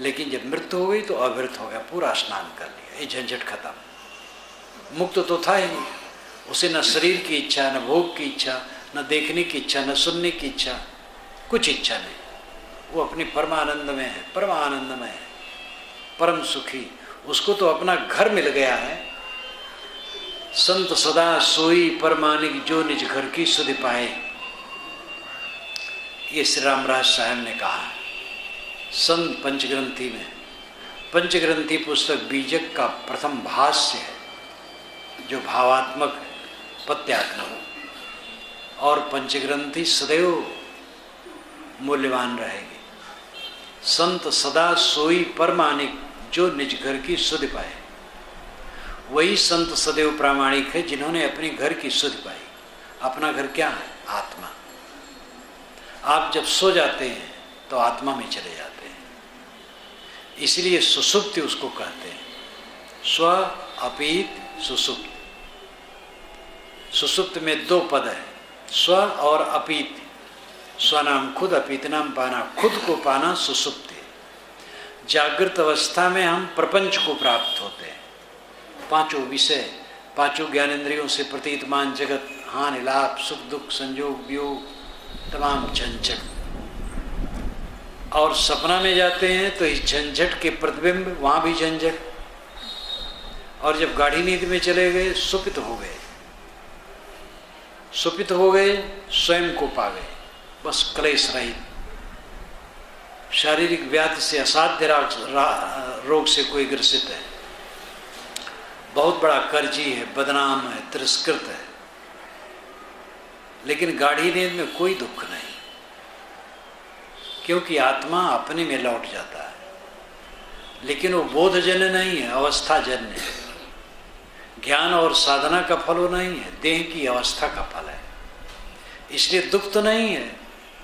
लेकिन जब मृत्यु हो गई तो अवृत हो गया, पूरा स्नान कर लिया, ये झंझट खत्म। मुक्त तो था ही नहीं, उसे न शरीर की इच्छा, न भोग की इच्छा, न देखने की इच्छा, न सुनने की इच्छा, कुछ इच्छा नहीं। वो अपनी परमानंद में है, परमानंद में है, परम सुखी। उसको तो अपना घर मिल गया है। संत सदा सोई परमानिक जो निज घर की सुधि पाए, ये श्री रामराज साहब ने कहा है संत पंचग्रंथी में। पंचग्रंथी पुस्तक बीजक का प्रथम भाष्य है जो भावात्मक है, पत्यात्मक, और पंचग्रंथी सदैव मूल्यवान रहेगी। संत सदा सोई परमानिक जो निज घर की सुधि पाए, वही संत सदैव प्रामाणिक है जिन्होंने अपने घर की सुधि पाई। अपना घर क्या है? आत्मा। आप जब सो जाते हैं तो आत्मा में चले जाते हैं, इसलिए सुसुप्ति उसको कहते हैं। स्व अपीत सुसुप्त। सुसुप्त में दो पद है, स्व और अपीत। स्व नाम खुद, अपीत नाम पाना, खुद को पाना सुसुप्ति। जागृत अवस्था में हम प्रपंच को प्राप्त होते हैं, पांचों विषय, पांचों ज्ञानेंद्रियों से प्रतीतमान जगत, हानि लाभ, सुख दुख, संयोग वियोग, तमाम झंझट। और सपना में जाते हैं तो इस झंझट के प्रतिबिंब, वहाँ भी झंझट। और जब गाढ़ी नींद में चले गए, सुपित हो गए, सुपित हो गए, स्वयं को पा गए, बस क्लेश रहित। शारीरिक व्याधि से, असाध्य रोग से कोई ग्रसित है, बहुत बड़ा कर्जी है, बदनाम है, तिरस्कृत है, लेकिन गाढ़ी नींद में कोई दुख नहीं, क्योंकि आत्मा अपने में लौट जाता है। लेकिन वो बोधजन्य नहीं है, अवस्थाजन्य है। ज्ञान और साधना का फल वो नहीं है, देह की अवस्था का फल है। इसलिए दुख तो नहीं है,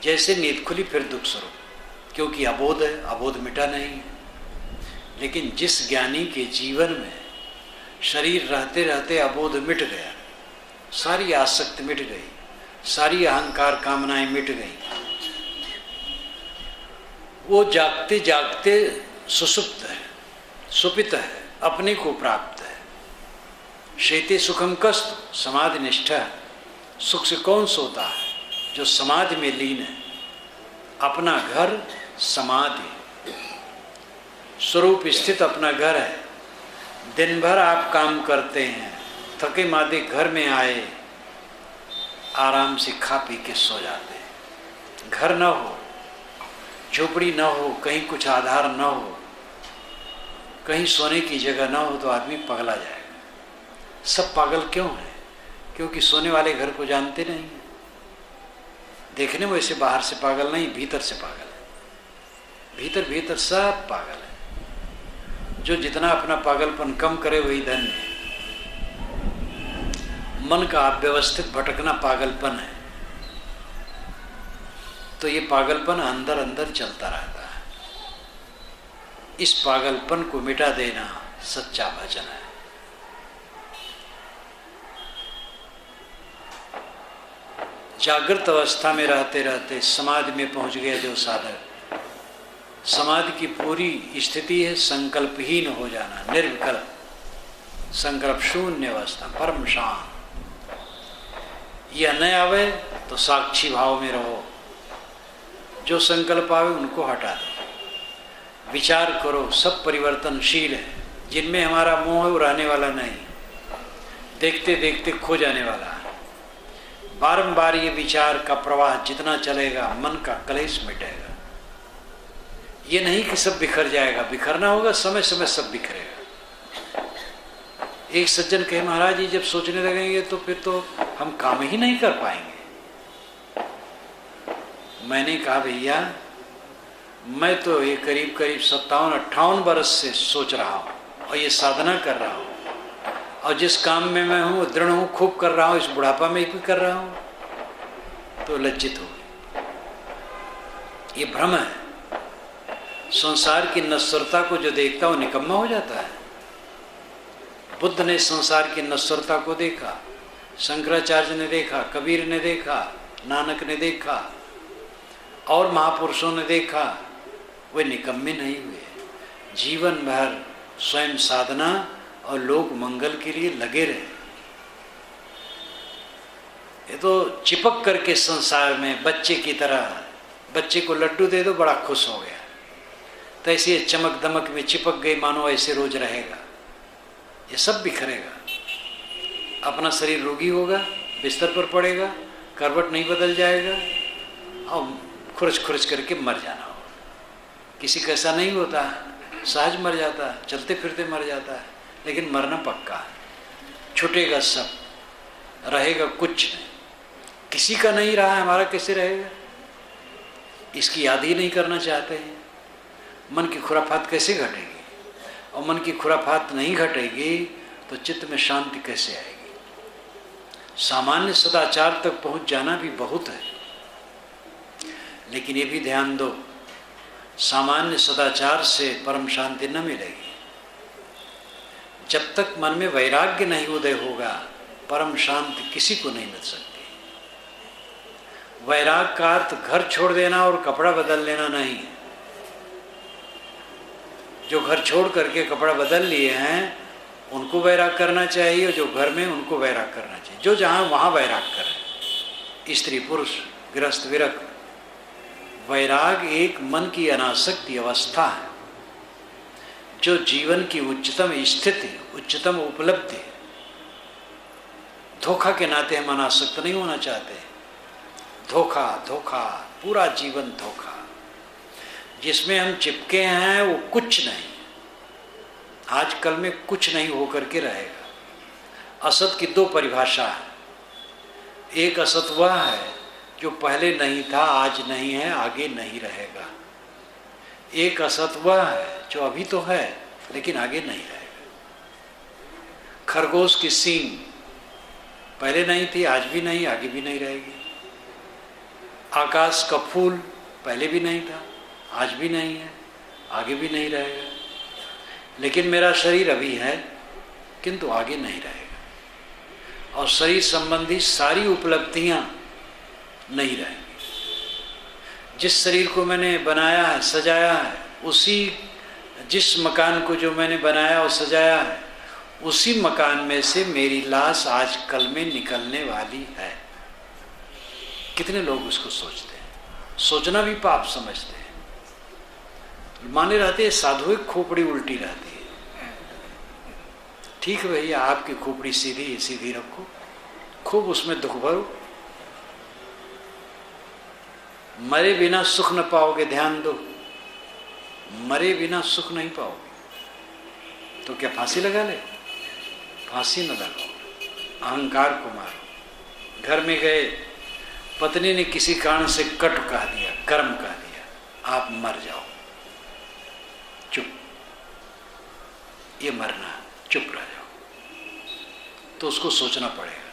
जैसे नींद खुली फिर दुख स्वरूप, क्योंकि अबोध है, अबोध मिटा नहीं है। लेकिन जिस ज्ञानी के जीवन में शरीर रहते रहते अबोध मिट गया, सारी आसक्ति मिट गई, सारी अहंकार कामनाएं मिट गई, वो जागते जागते सुसुप्त है, सुपित है, अपने को प्राप्त है। शेते सुखम कस्तु समाधि निष्ठा। सुख से कौन सोता है? जो समाधि में लीन है। अपना घर समाधि स्वरूप स्थित अपना घर है। दिन भर आप काम करते हैं, थके मादे घर में आए, आराम से खा पी के सो जाते हैं। घर न हो, झोपड़ी न हो, कहीं कुछ आधार न हो, कहीं सोने की जगह न हो तो आदमी पगला जाएगा। सब पागल क्यों है? क्योंकि सोने वाले घर को जानते नहीं हैं। देखने में वैसे बाहर से पागल नहीं, भीतर से पागल है। भीतर भीतर सब पागल है। जो जितना अपना पागलपन कम करे वही धन्य है। मन का अव्यवस्थित भटकना पागलपन है। तो ये पागलपन अंदर अंदर चलता रहता है। इस पागलपन को मिटा देना सच्चा भजन है। जागृत अवस्था में रहते रहते समाधि में पहुंच गया जो साधक, समाधि की पूरी स्थिति है संकल्पहीन हो जाना, निर्विकल्प, संकल्प शून्य अवस्था, परम शांत। यह न आवे तो साक्षी भाव में रहो, जो संकल्प आवे उनको हटा दो। विचार करो, सब परिवर्तनशील है। जिनमें हमारा मोह है वो रहने वाला नहीं, देखते देखते खो जाने वाला है। बारंबार ये विचार का प्रवाह जितना चलेगा मन का क्लेश मिटेगा। ये नहीं कि सब बिखर जाएगा, बिखरना होगा, समय समय सब बिखरेगा। एक सज्जन कहे महाराज जी जब सोचने लगेंगे तो फिर तो हम काम ही नहीं कर पाएंगे। मैंने कहा भैया मैं तो ये करीब 57-58 बरस से सोच रहा हूँ और ये साधना कर रहा हूँ, और जिस काम में मैं हूँ दृढ़ हूँ, खूब कर रहा हूँ, इस बुढ़ापा में भी कर रहा हूँ, तो लज्जित हो गई। ये भ्रम है। संसार की नश्वरता को जो देखता वो निकम्मा हो जाता है। बुद्ध ने संसार की नश्वरता को देखा, शंकराचार्य ने देखा, कबीर ने देखा, नानक ने देखा और महापुरुषों ने देखा, वे निकम्मे नहीं हुए। जीवन भर स्वयं साधना और लोक मंगल के लिए लगे रहे। ये तो चिपक करके संसार में बच्चे की तरह, बच्चे को लड्डू दे दो बड़ा खुश हो गया, तो ऐसे चमक दमक में चिपक गई मानो ऐसे रोज रहेगा। ये सब बिखरेगा। अपना शरीर रोगी होगा, बिस्तर पर पड़ेगा, करवट नहीं बदल जाएगा और खुरच खुरच करके मर जाना होगा। किसी का ऐसा नहीं होता, सहज मर जाता है, चलते फिरते मर जाता है, लेकिन मरना पक्का है। छूटेगा सब, रहेगा कुछ नहीं। किसी का नहीं रहा है, हमारा कैसे रहेगा? इसकी याद ही नहीं करना चाहते हैं। मन की खुराफात कैसे घटेगी? और मन की खुराफात नहीं घटेगी तो चित्त में शांति कैसे आएगी? सामान्य सदाचार तक पहुंच जाना भी बहुत है, लेकिन ये भी ध्यान दो, सामान्य सदाचार से परम शांति न मिलेगी। जब तक मन में वैराग्य नहीं उदय होगा, परम शांति किसी को नहीं मिल सकती। वैराग का अर्थ घर छोड़ देना और कपड़ा बदल लेना नहीं। जो घर छोड़ करके कपड़ा बदल लिए हैं उनको वैराग करना चाहिए, और जो घर में उनको वैराग करना चाहिए। जो जहाँ वहाँ वैराग करें, स्त्री पुरुष गृहस्थ विरक्त। वैराग एक मन की अनासक्ति अवस्था है जो जीवन की उच्चतम स्थिति, उच्चतम उपलब्धि। धोखा के नाते हम अनासक्त नहीं होना चाहते। धोखा धोखा, पूरा जीवन धोखा। जिसमें हम चिपके हैं वो कुछ नहीं, आजकल में कुछ नहीं होकर के रहेगा। असत की दो परिभाषा है। एक असत वह है जो पहले नहीं था, आज नहीं है, आगे नहीं रहेगा। एक असत वह है जो अभी तो है लेकिन आगे नहीं रहेगा। खरगोश की सींग पहले नहीं थी, आज भी नहीं, आगे भी नहीं रहेगी। आकाश का फूल पहले भी नहीं था, आज भी नहीं है, आगे भी नहीं रहेगा। लेकिन मेरा शरीर अभी है किंतु आगे नहीं रहेगा। और शरीर संबंधी सारी उपलब्धियां नहीं रहेंगी। जिस शरीर को मैंने बनाया है, सजाया है, उसी जिस मकान को जो मैंने बनाया और सजाया है, उसी मकान में से मेरी लाश आज कल में निकलने वाली है। कितने लोग उसको सोचते हैं? सोचना भी पाप समझते हैं। माने रहते हैं साधु की खोपड़ी उल्टी रहती है। ठीक है भैया, आपकी खोपड़ी सीधी सीधी रखो, खूब उसमें दुख भरो। मरे बिना सुख न पाओगे, ध्यान दो। मरे बिना सुख नहीं पाओगे। तो क्या फांसी लगा ले? फांसी न लगाओ, अहंकार को मारो। घर में गए, पत्नी ने किसी कारण से कट कह दिया, कर्म कह दिया, आप मर जाओ, चुप। ये मरना, चुप रह जाओ। तो उसको सोचना पड़ेगा,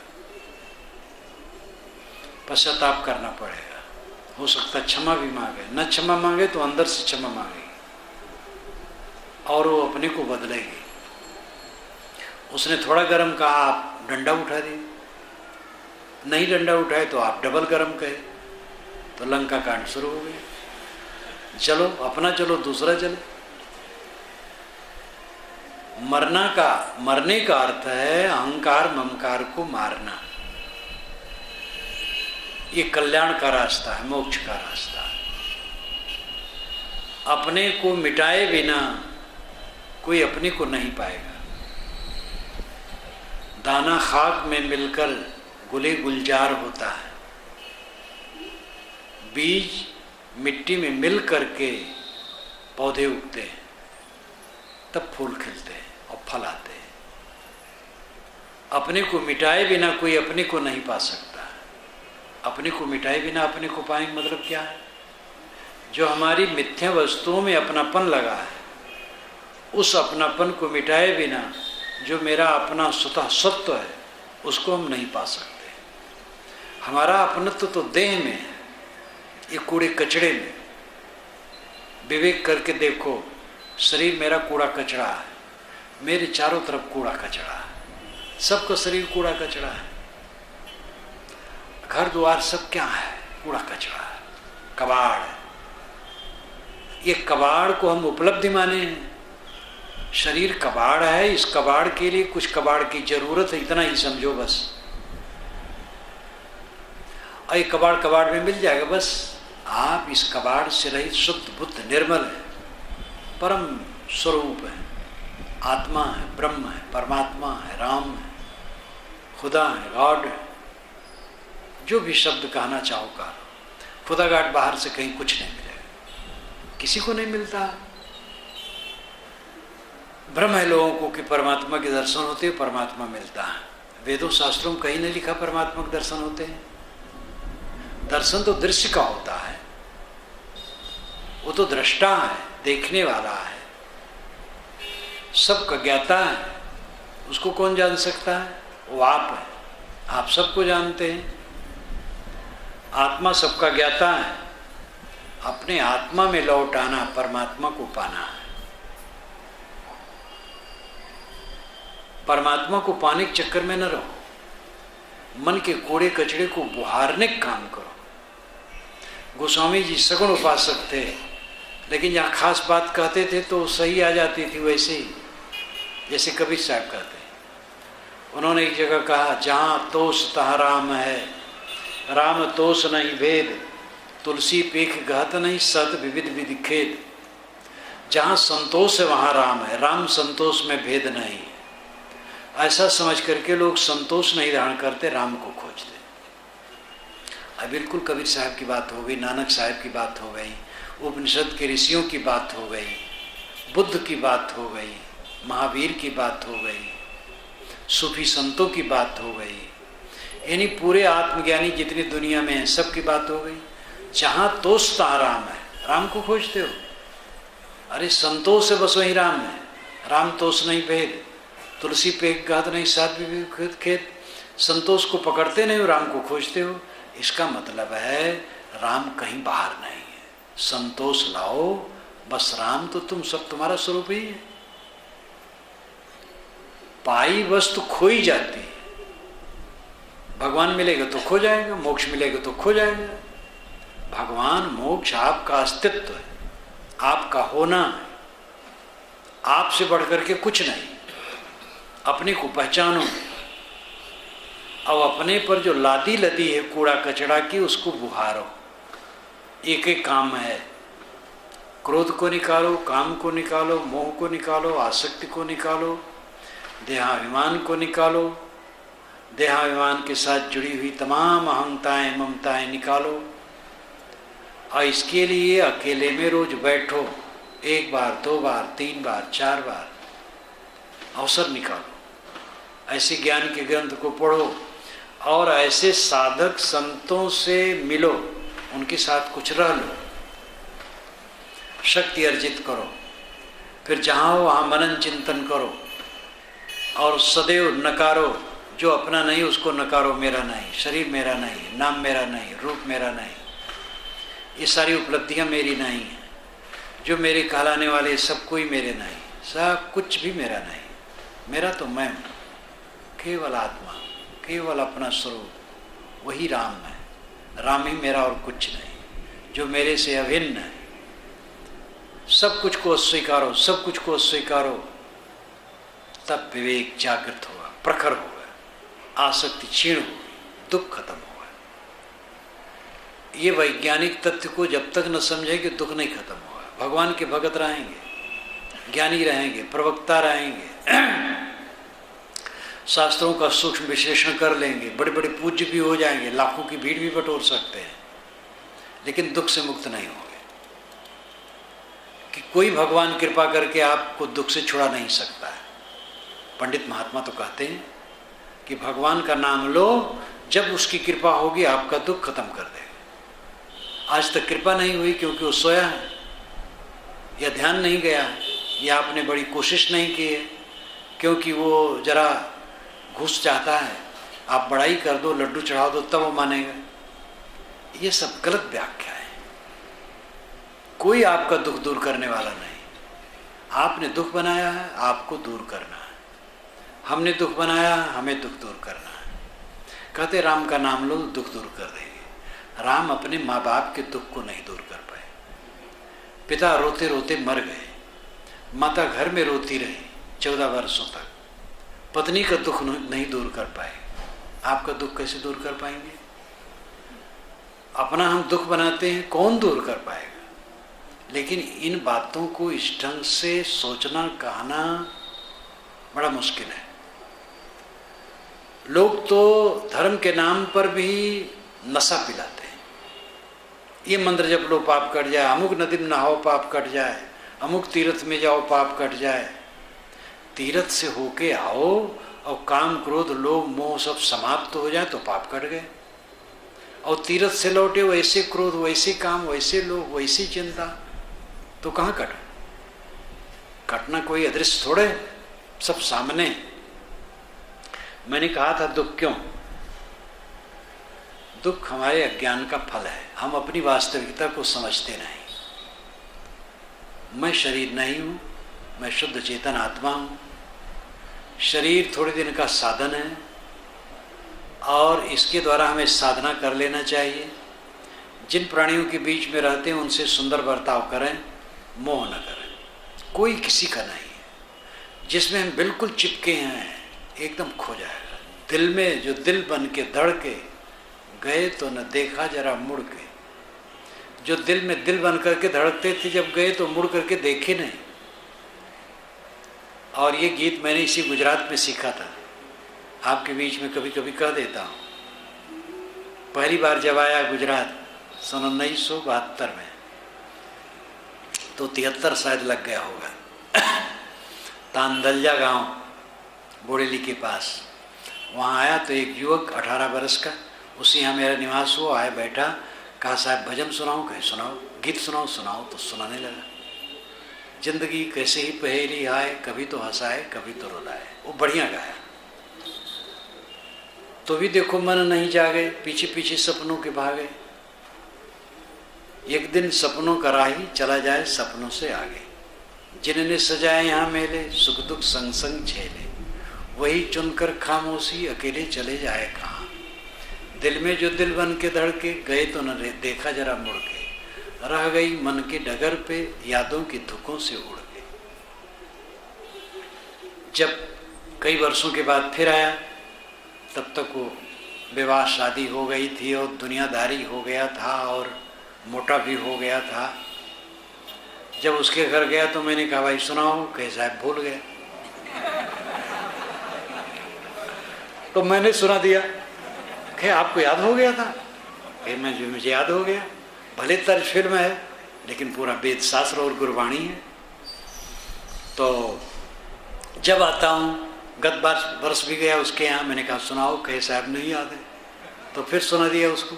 पश्चाताप करना पड़ेगा। हो सकता क्षमा भी मांगे, न क्षमा मांगे तो अंदर से क्षमा मांगेगी और वो अपने को बदलेगी। उसने थोड़ा गरम कहा, आप डंडा उठा दिए। नहीं डंडा उठाए तो आप डबल गरम कहे, तो लंका कांड शुरू हो गया। चलो अपना चलो, दूसरा चले। मरने का अर्थ है अहंकार ममकार को मारना। ये कल्याण का रास्ता है, मोक्ष का रास्ता है। अपने को मिटाए बिना कोई अपने को नहीं पाएगा। दाना खाक में मिलकर गुले गुलजार होता है, बीज मिट्टी में मिल करके पौधे उगते हैं, तब फूल खिलते हैं और फल आते हैं। अपने को मिटाए बिना कोई अपने को नहीं पा सकता। अपने को मिटाए बिना अपने को पाएंगे मतलब क्या है? जो हमारी मिथ्या वस्तुओं में अपनापन लगा है, उस अपनापन को मिटाए बिना जो मेरा अपना स्वतः सत्व है, उसको हम नहीं पा सकते। हमारा अपनत्व तो देह में है, ये कूड़े कचड़े में। विवेक करके देखो, शरीर मेरा कूड़ा कचड़ा है, मेरे चारों तरफ कूड़ा कचड़ा है, सबका शरीर कूड़ा कचड़ा है, घर द्वार सब क्या है? कूड़ा कचड़ा है, कबाड़ है। ये कबाड़ को हम उपलब्धि माने हैं। शरीर कबाड़ है, इस कबाड़ के लिए कुछ कबाड़ की जरूरत है, इतना ही समझो बस। और ये कबाड़ कबाड़ में मिल जाएगा बस। आप इस कबाड़ से रहित शुद्ध बुद्ध निर्मल है, परम स्वरूप है, आत्मा है, ब्रह्म है, परमात्मा है, राम है, खुदा है, गॉड है। जो भी शब्द कहना चाहो कहा। खुदा गाट बाहर से कहीं कुछ नहीं मिलेगा, किसी को नहीं मिलता। भ्रम है लोगों को कि परमात्मा के दर्शन होते हैं, परमात्मा मिलता है। वेदों शास्त्रों में कहीं नहीं लिखा परमात्मा के दर्शन होते हैं। दर्शन तो दृश्य का होता है, वो तो दृष्टा है, देखने वाला है, सबका ज्ञाता है। उसको कौन जान सकता है? वो आप है, आप सबको जानते हैं। आत्मा सबका ज्ञाता है। अपने आत्मा में लौट आना, परमात्मा को पाना है। परमात्मा को पाने के चक्कर में न रहो, मन के कूड़े कचड़े को बुहारने का काम करो। गोस्वामी जी सगुण उपासक थे, लेकिन जहाँ खास बात कहते थे तो सही आ जाती थी, वैसे ही जैसे कबीर साहब कहते हैं। उन्होंने एक जगह कहा, जहाँ तोष तहाँ राम है, राम तोष नहीं भेद, तुलसी पेख घात नहीं, सत विविध विधि खेद। जहाँ संतोष है वहाँ राम है, राम संतोष में भेद नहीं। ऐसा समझ करके लोग संतोष नहीं धारण करते, राम को खोजते। अब बिल्कुल कबीर साहब की बात हो गई, नानक साहब की बात हो गई, उपनिषद के ऋषियों की बात हो गई, बुद्ध की बात हो गई, महावीर की बात हो गई, सूफी संतों की बात हो गई, यानी पूरे आत्मज्ञानी जितनी दुनिया में है सब की बात हो गई। जहाँ तोष तहाँ राम है, राम को खोजते हो। अरे संतोष है बस वही राम है, राम तोष नहीं भेद, तुलसी पे घात नहीं, साथ भी खेत। संतोष को पकड़ते नहीं हो, राम को खोजते हो। इसका मतलब है राम कहीं बाहर नहीं है। संतोष लाओ, बस राम तो तुम सब तुम्हारा स्वरूप ही है। पाई वस्तु खोई जाती है। भगवान मिलेगा तो खो जाएगा, मोक्ष मिलेगा तो खो जाएगा। भगवान मोक्ष आपका अस्तित्व है, आपका होना है, आपसे बढ़कर के कुछ नहीं। अपने को पहचानो, और अपने पर जो लादी लदी है कूड़ा कचड़ा की, उसको बुहारो। एक एक काम है, क्रोध को निकालो, काम को निकालो, मोह को निकालो, आसक्ति को निकालो, देहाभिमान को निकालो, देहाभिमान के साथ जुड़ी हुई तमाम अहंताएं ममताएं निकालो। और इसके लिए अकेले में रोज बैठो, 1 बार 2 बार 3 बार 4 बार अवसर निकालो। ऐसे ज्ञान के ग्रंथ को पढ़ो और ऐसे साधक संतों से मिलो, उनके साथ कुछ रह लो, शक्ति अर्जित करो। फिर जहाँ हो वहाँ मनन चिंतन करो और सदैव नकारो, जो अपना नहीं उसको नकारो। मेरा नहीं, शरीर मेरा नहीं, नाम मेरा नहीं, रूप मेरा नहीं, ये सारी उपलब्धियाँ मेरी नहीं है, जो मेरे कहलाने वाले सब कोई मेरे नहीं, सब कुछ भी मेरा नहीं। मेरा तो मैं हूँ, केवल आत्मा, केवल अपना स्वरूप, वही राम है। राम ही मेरा और कुछ नहीं, जो मेरे से अभिन्न है। सब कुछ को स्वीकारो, सब कुछ को स्वीकारो, तब विवेक जागृत होगा, प्रखर होगा, आसक्ति क्षीण होगी, दुख खत्म होगा। ये वैज्ञानिक तथ्य को जब तक न समझेंगे दुख नहीं खत्म होगा। भगवान के भगत रहेंगे, ज्ञानी रहेंगे, प्रवक्ता रहेंगे, शास्त्रों का सूक्ष्म विश्लेषण कर लेंगे, बड़े बड़े पूज्य भी हो जाएंगे, लाखों की भीड़ भी बटोर सकते हैं, लेकिन दुख से मुक्त नहीं होंगे। कि कोई भगवान कृपा करके आपको दुख से छुड़ा नहीं सकता है। पंडित महात्मा तो कहते हैं कि भगवान का नाम लो, जब उसकी कृपा होगी आपका दुख खत्म कर देगा। आज तक कृपा नहीं हुई क्योंकि वो सोया है, या ध्यान नहीं गया है, या आपने बड़ी कोशिश नहीं की है, क्योंकि वो जरा घुस चाहता है, आप बड़ाई कर दो, लड्डू चढ़ा दो, तब वो मानेगा। ये सब गलत व्याख्या है। कोई आपका दुख दूर करने वाला नहीं। आपने दुख बनाया है, आपको दूर करना है। हमने दुख बनाया है, हमें दुख दूर करना है। कहते राम का नाम लो, दुख दूर कर देंगे। राम अपने माँ बाप के दुख को नहीं दूर कर पाए। पिता रोते रोते मर गए, माता घर में रोती रही 14 वर्षों तक, पत्नी का दुख नहीं दूर कर पाए। आपका दुख कैसे दूर कर पाएंगे? अपना हम दुख बनाते हैं, कौन दूर कर पाएगा? लेकिन इन बातों को इस ढंग से सोचना कहना बड़ा मुश्किल है। लोग तो धर्म के नाम पर भी नशा पिलाते हैं। ये मंत्र जप लो पाप कट जाए, अमुक नदी में नहाओ पाप कट जाए, अमुक तीर्थ में जाओ पाप कट जाए। तीर्थ से होके आओ और काम क्रोध लोभ मोह सब समाप्त हो जाए तो पाप कट गए। और तीर्थ से लौटे वैसे क्रोध, वैसे काम, वैसे लोभ, वैसी चिंता, तो कहाँ कट? कटना कोई अदृश्य थोड़े, सब सामने। मैंने कहा था दुख क्यों? दुख हमारे अज्ञान का फल है। हम अपनी वास्तविकता को समझते नहीं। मैं शरीर नहीं हूँ, मैं शुद्ध चेतन आत्मा हूँ। शरीर थोड़े दिन का साधन है और इसके द्वारा हमें साधना कर लेना चाहिए। जिन प्राणियों के बीच में रहते हैं उनसे सुंदर बर्ताव करें, मोह न करें। कोई किसी का नहीं है। जिसमें हम बिल्कुल चिपके हैं एकदम खो जाएगा। दिल में जो दिल बन के धड़के गए तो न देखा जरा मुड़ के। जो दिल में दिल बन करके धड़कते थे जब गए तो मुड़ करके देखे नहीं। और ये गीत मैंने इसी गुजरात में सीखा था, आपके बीच में कभी कभी कह देता हूँ। पहली बार जब आया गुजरात सन 1972 में, तो 73 शायद लग गया होगा। तांदलजा गांव बोरेली के पास, वहाँ आया तो एक युवक 18 बरस का, उसी यहाँ मेरा निवास हुआ। आया बैठा, कहा साहब भजन सुनाओ? कहे सुनाओ। गीत सुनाओ? सुनाओ। तो सुनाने लगा। जिंदगी कैसे ही पहेली आए, कभी तो हंसाए कभी तो रुलाए। वो बढ़िया गाया। तो भी देखो मन नहीं जागे, पीछे पीछे सपनों के भागे। एक दिन सपनों का राही चला जाए सपनों से आगे। जिन्होंने सजाए यहाँ मेले, सुख दुख संग संग झेले। वही चुनकर खामोशी अकेले चले जाए कहाँ। दिल में जो दिल बन के धड़के गए तो न देखा जरा मुड़ के। रह गई मन के डगर पे यादों की धुकों से उड़ के। जब कई वर्षों के बाद फिर आया, तब तक वो विवाह शादी हो गई थी और दुनियादारी हो गया था और मोटा भी हो गया था। जब उसके घर गया तो मैंने कहा भाई सुनाओ? कहे साहब भूल गया। तो मैंने सुना दिया। कहे आपको याद हो गया था? कहे मुझे याद हो गया। भले तर्ज फिल्म है लेकिन पूरा वेद शास्त्र और गुरबाणी है। तो जब आता हूँ, गत वर्ष भी गया उसके यहाँ, मैंने कहा सुनाओ? कहे साहब नहीं याद है। तो फिर सुना दिया उसको।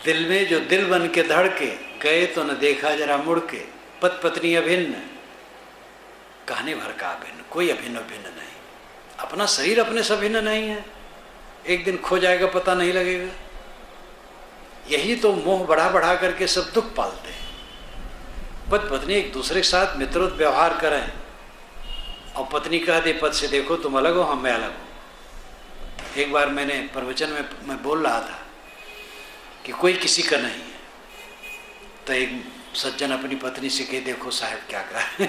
दिल में जो दिल बन के धड़के गए तो न देखा जरा मुड़ के। पत पत्नी अभिन्न कहने भर का अभिन्न, कोई अभिन्न भिन्न नहीं। अपना शरीर अपने से भिन्न नहीं है। एक दिन खो जाएगा, पता नहीं लगेगा। यही तो मोह बढ़ा बढ़ा करके सब दुख पालते हैं। पति पत्नी एक दूसरे के साथ मित्रोत व्यवहार करें और पत्नी कह दे पद से देखो तुम अलग हो, हम मैं अलग हूँ। एक बार मैंने प्रवचन में मैं बोल रहा था कि कोई किसी का नहीं है, तो एक सज्जन अपनी पत्नी से कहे देखो साहब क्या कहा।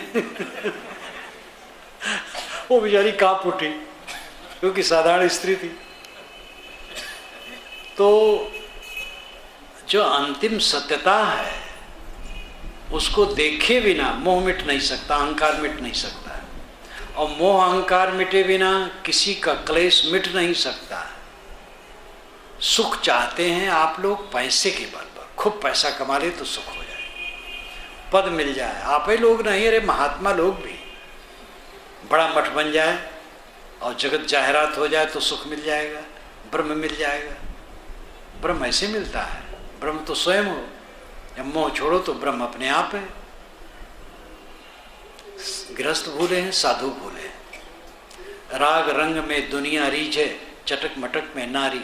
वो बेचारी कांप उठी क्योंकि साधारण स्त्री थी। तो जो अंतिम सत्यता है उसको देखे बिना मोह मिट नहीं सकता, अहंकार मिट नहीं सकता। और मोह अहंकार मिटे बिना किसी का क्लेश मिट नहीं सकता। सुख चाहते हैं आप लोग पैसे के बल पर, खूब पैसा कमा ले तो सुख हो जाए। पद मिल जाए। आप ही लोग नहीं, अरे महात्मा लोग भी, बड़ा मठ बन जाए और जगत जाहिरात हो जाए तो सुख मिल जाएगा, ब्रह्म मिल जाएगा। ब्रह्म ऐसे मिलता है, ब्रह्म तो स्वयं हो। जब मोह छोड़ो तो ब्रह्म अपने आप है। गृहस्थ भूले हैं, साधु भूले हैं। राग रंग में दुनिया रीझे, चटक मटक में नारी,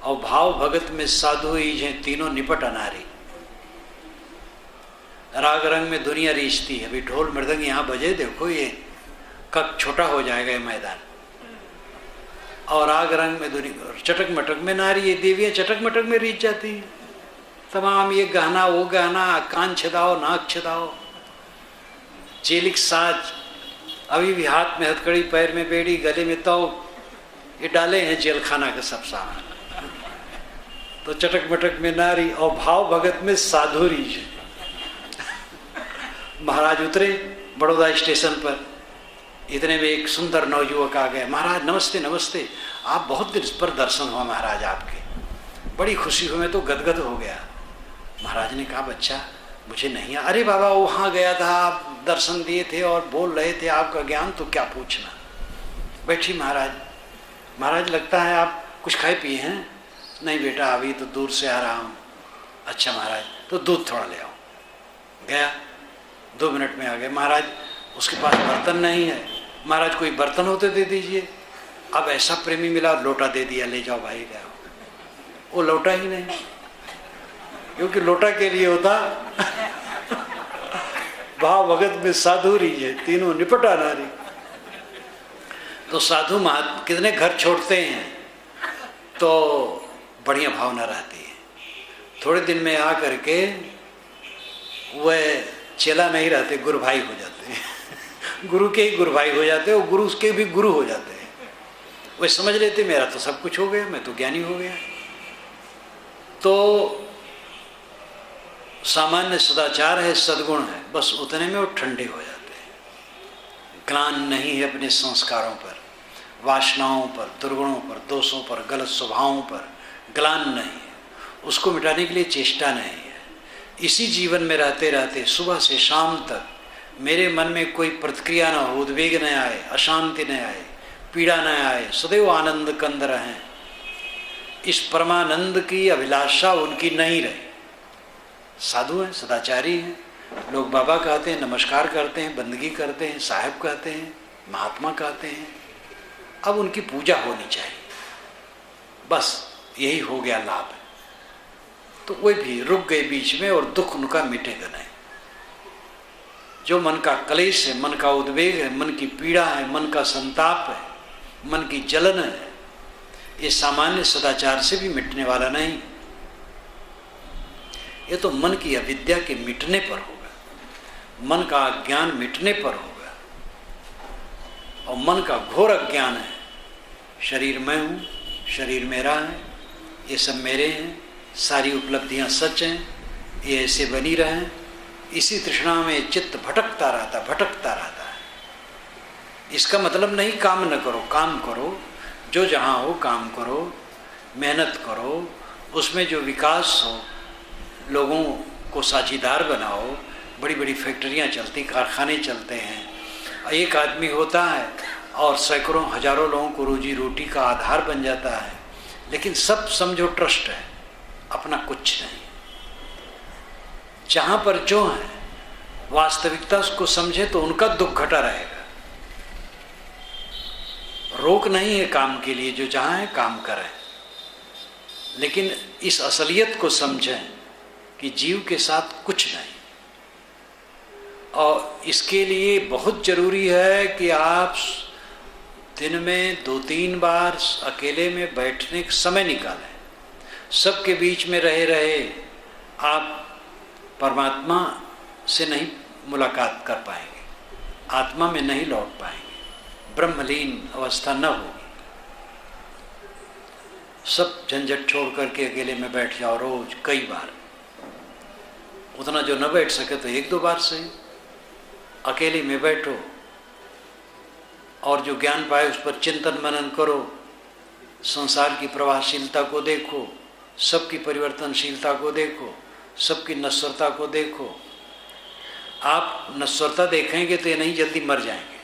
और भाव भगत में साधु ईझे, तीनों निपट अनारी। राग रंग में दुनिया रीझती है, अभी ढोल मृदंग यहाँ बजे, देखो ये कब छोटा हो जाएगा ये मैदान। और राग रंग में दुनिया, चटक मटक में नारी, ये देवियाँ चटक मटक में रीझ जाती हैं। तमाम ये गहना वो गहना, कान छदाओ नाक छदाओ, चेलिक साज, अभी भी हाथ में हथकड़ी, पैर में बेड़ी, गले में तौ, ये डाले हैं जेल खाना के सब सामान। तो चटक मटक में नारी और भाव भगत में साधु रीझ। महाराज उतरे बड़ौदा स्टेशन पर, इतने में एक सुंदर नवयुवक आ गए। महाराज नमस्ते नमस्ते, आप बहुत दिन पर दर्शन हुआ महाराज आपके, बड़ी खुशी हुई, मैं तो गदगद हो गया। महाराज ने कहा बच्चा मुझे नहीं, अरे बाबा वहाँ गया था, आप दर्शन दिए थे और बोल रहे थे आपका ज्ञान, तो क्या पूछना। बैठी महाराज। महाराज लगता है आप कुछ खाए पिए हैं? नहीं बेटा अभी तो दूर से आ रहा हूँ। अच्छा महाराज तो दूध थोड़ा ले आओ। गया, 2 मिनट में आ गए। महाराज उसके पास बर्तन नहीं है। महाराज कोई बर्तन होते दे दीजिए। अब ऐसा प्रेमी मिला, लोटा दे दिया, ले जाओ भाई ले आओ। वो लोटा ही नहीं, क्योंकि लोटा के लिए होता भाव भगत में साधु रीझे, तीनों निपटा नारी। तो साधु महात्मा कितने घर छोड़ते हैं तो बढ़िया भावना रहती है। थोड़े दिन में आ करके वह चेला नहीं रहते, गुरु भाई हो जाते हैं। गुरु के ही गुरु भाई हो जाते हैं, और गुरु के भी गुरु हो जाते हैं। वे समझ लेते मेरा तो सब कुछ हो गया, मैं तो ज्ञानी हो गया। तो सामान्य सदाचार है, सद्गुण है, बस उतने में वो ठंडे हो जाते हैं। ग्लान नहीं है अपने संस्कारों पर, वासनाओं पर, दुर्गुणों पर, दोषों पर, गलत स्वभावों पर ग्लान नहीं है, उसको मिटाने के लिए चेष्टा नहीं है। इसी जीवन में रहते रहते सुबह से शाम तक मेरे मन में कोई प्रतिक्रिया न हो, उद्वेग न आए, अशांति न आए, पीड़ा न आए, सदैव आनंद कंद रहें, इस परमानंद की अभिलाषा उनकी नहीं रही। साधु हैं, सदाचारी हैं, लोग बाबा कहते हैं, नमस्कार करते हैं, बंदगी करते हैं, साहब कहते हैं, महात्मा कहते हैं। अब उनकी पूजा होनी चाहिए, बस यही हो गया लाभ। तो वे भी रुक गए बीच में और दुख उनका मिटेगा नहीं। जो मन का क्लेश है, मन का उद्वेग है, मन की पीड़ा है, मन का संताप है, मन की जलन है, ये सामान्य सदाचार से भी मिटने वाला नहीं। ये तो मन की अविद्या के मिटने पर होगा, मन का अज्ञान मिटने पर होगा। और मन का घोर अज्ञान है, शरीर मैं हूँ, शरीर मेरा है, ये सब मेरे हैं, सारी उपलब्धियाँ सच हैं, ये ऐसे बनी रहें, इसी तृष्णा में चित्त भटकता रहता है। इसका मतलब नहीं काम न करो, काम करो, जो जहाँ हो काम करो, मेहनत करो, उसमें जो विकास हो, लोगों को साझीदार बनाओ। बड़ी बड़ी फैक्ट्रियाँ चलती, कारखाने चलते हैं, एक आदमी होता है और सैकड़ों हजारों लोगों को रोजी रोटी का आधार बन जाता है, लेकिन सब समझो ट्रस्ट है, अपना कुछ नहीं। जहाँ पर जो है वास्तविकता उसको समझे तो उनका दुख घटा रहेगा। रोक नहीं है काम के लिए, जो जहाँ है काम करें, लेकिन इस असलियत को समझें कि जीव के साथ कुछ नहीं। और इसके लिए बहुत जरूरी है कि आप दिन में 2-3 बार अकेले में बैठने का समय निकालें। सबके बीच में रहे आप परमात्मा से नहीं मुलाकात कर पाएंगे, आत्मा में नहीं लौट पाएंगे, ब्रह्मलीन अवस्था न होगी। सब झंझट छोड़ करके अकेले में बैठ जाओ रोज कई बार। उतना जो न बैठ सके तो 1-2 बार सही अकेले में बैठो और जो ज्ञान पाए उस पर चिंतन मनन करो। संसार की प्रवाहशीलता को देखो, सबकी परिवर्तनशीलता को देखो, सबकी नश्वरता को देखो। आप नश्वरता देखेंगे तो ये नहीं जल्दी मर जाएंगे,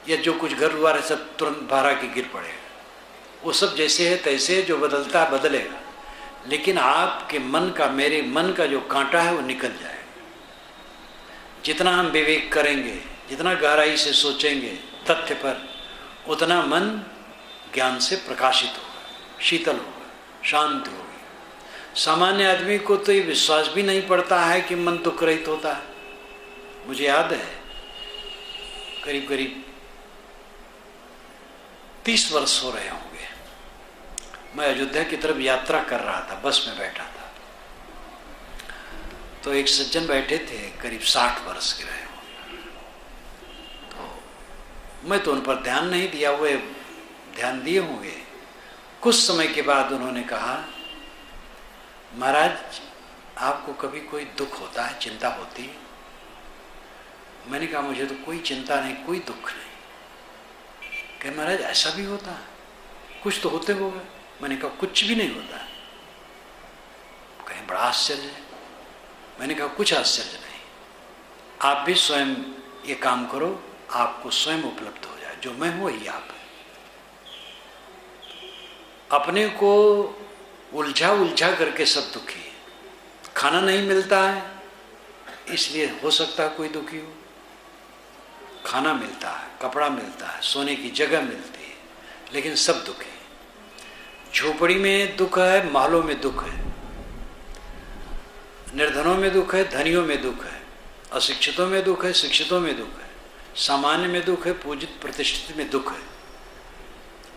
या जो कुछ घर द्वार है सब तुरंत भारा के गिर पड़ेगा। वो सब जैसे है तैसे है, जो बदलता है बदलेगा, लेकिन आपके मन का, मेरे मन का जो कांटा है वो निकल जाएगा। जितना हम विवेक करेंगे, जितना गहराई से सोचेंगे तथ्य पर, उतना मन ज्ञान से प्रकाशित होगा, शीतल होगा, शांत होगी। सामान्य आदमी को तो ये विश्वास भी नहीं पड़ता है कि मन दुख रहित होता है। मुझे याद है करीब करीब 30 वर्ष हो रहे होंगे, मैं अयोध्या की तरफ यात्रा कर रहा था, बस में बैठा था, तो एक सज्जन बैठे थे, करीब 60 वर्ष के रहे होंगे। तो मैं तो उन पर ध्यान नहीं दिया, वो ध्यान दिए होंगे। कुछ समय के बाद उन्होंने कहा, महाराज आपको कभी कोई दुख होता है, चिंता होती है? मैंने कहा मुझे तो कोई चिंता नहीं, कोई दुख नहीं। कहे महाराज ऐसा भी होता है, कुछ तो होते होगा। मैंने कहा कुछ भी नहीं होता। कहीं बड़ा आश्चर्य है। मैंने कहा कुछ आश्चर्य नहीं, आप भी स्वयं ये काम करो, आपको स्वयं उपलब्ध हो जाए, जो मैं हूँ वही आप है। अपने को उलझा उलझा करके सब दुखी है। खाना नहीं मिलता है इसलिए हो सकता है कोई दुखी हो, खाना मिलता है, कपड़ा मिलता है, सोने की जगह मिलती है, लेकिन सब दुखी है। झोपड़ी में दुख है, महलों में दुख है, निर्धनों में दुख है, धनियों में दुख है, अशिक्षितों में दुख है, शिक्षितों में दुख है, सामान्य में दुख है, पूजित प्रतिष्ठित में दुख है।